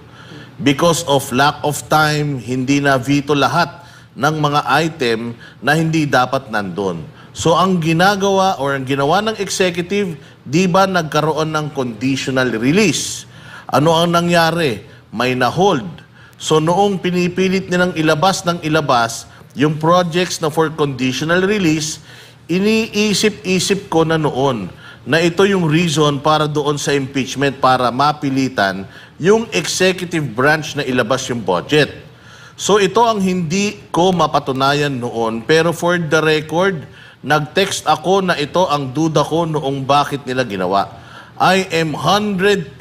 Because of lack of time, hindi na veto lahat ng mga item na hindi dapat nandun. So ang ginagawa or ang ginawa ng executive, di ba nagkaroon ng conditional release? Ano ang nangyari? May na-hold. So noong pinipilit nilang ilabas yung projects na for conditional release, iniisip-isip ko na noon na ito yung reason para doon sa impeachment, para mapilitan yung executive branch na ilabas yung budget. So ito ang hindi ko mapatunayan noon, pero for the record, nag-text ako na ito ang duda ko noong bakit nila ginawa. I am 100%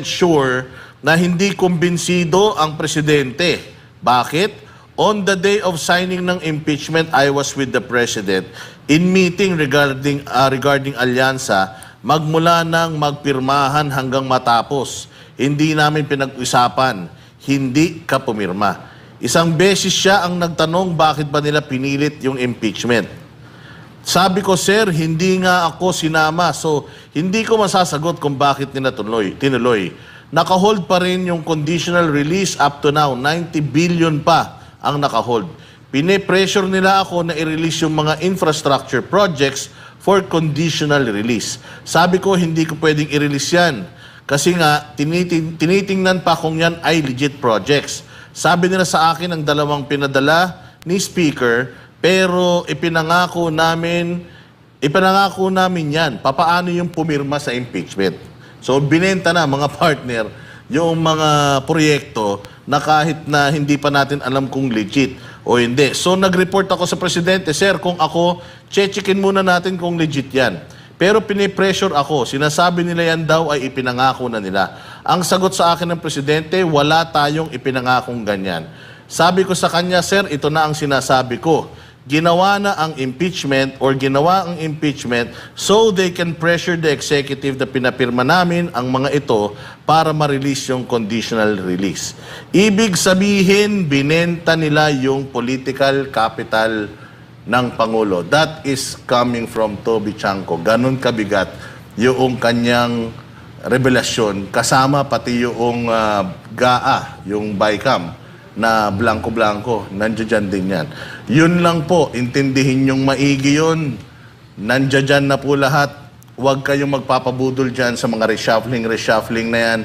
sure na hindi kumbinsido ang presidente. Bakit? On the day of signing ng impeachment, I was with the President in meeting regarding alyansa, magmula nang magpirmahan hanggang matapos. Hindi namin pinag-usapan, hindi ka pumirma. Isang beses siya ang nagtanong bakit ba nila pinilit yung impeachment. Sabi ko, sir, hindi nga ako sinama, so hindi ko masasagot kung bakit nila tinuloy. Nakahold pa rin yung conditional release up to now, 90 billion pa ang nakahold. Pine-pressure nila ako na i-release yung mga infrastructure projects for conditional release. Sabi ko, hindi ko pwedeng i-release yan. Kasi nga, tinitingnan pa kung yan ay legit projects. Sabi nila sa akin ang dalawang pinadala ni Speaker, pero ipinangako namin yan. Papaano yung pumirma sa impeachment? So, binenta na mga partner yung mga proyekto na kahit na hindi pa natin alam kung legit o hindi. So, nag-report ako sa Presidente, sir, kung ako, checkin muna natin kung legit yan. Pero pinipressure ako. Sinasabi nila yan daw ay ipinangako na nila. Ang sagot sa akin ng Presidente, wala tayong ipinangakong ganyan. Sabi ko sa kanya, sir, ito na ang sinasabi ko. Ginawa na ang impeachment or ginawa ang impeachment so they can pressure the executive na pinapirma namin ang mga ito para ma-release yung conditional release. Ibig sabihin, binenta nila yung political capital ng Pangulo. That is coming from Toby Chanco. Ganon kabigat yung kanyang revelasyon, kasama pati yung GAA, yung BICAM, na blanco-blanco, nandiyan din yan. Yun lang po, intindihin yung maigi yun. Nandiyan na po lahat. Huwag kayong magpapabudol dyan sa mga reshuffling na yan.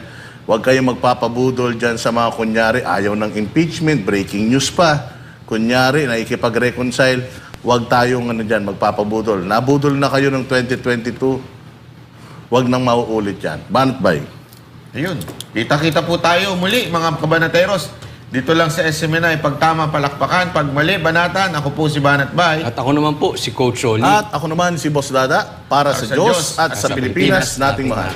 Huwag kayong magpapabudol dyan sa mga kunyari, ayaw ng impeachment, breaking news pa. Kunyari, nakikipag-reconcile, huwag tayong magpapabudol. Nabudol na kayo ng 2022, huwag nang mauulit yan. Banat Bay. Ayun. Kita-kita po tayo muli, mga kabanateros. Dito lang sa SMNI, pag tama, palakpakan. Pag mali, banatan. Ako po si Banat Bay. At ako naman po, si Coach Oli. At ako naman si Boss Dada, para sa Diyos at sa Pilipinas nating mahal.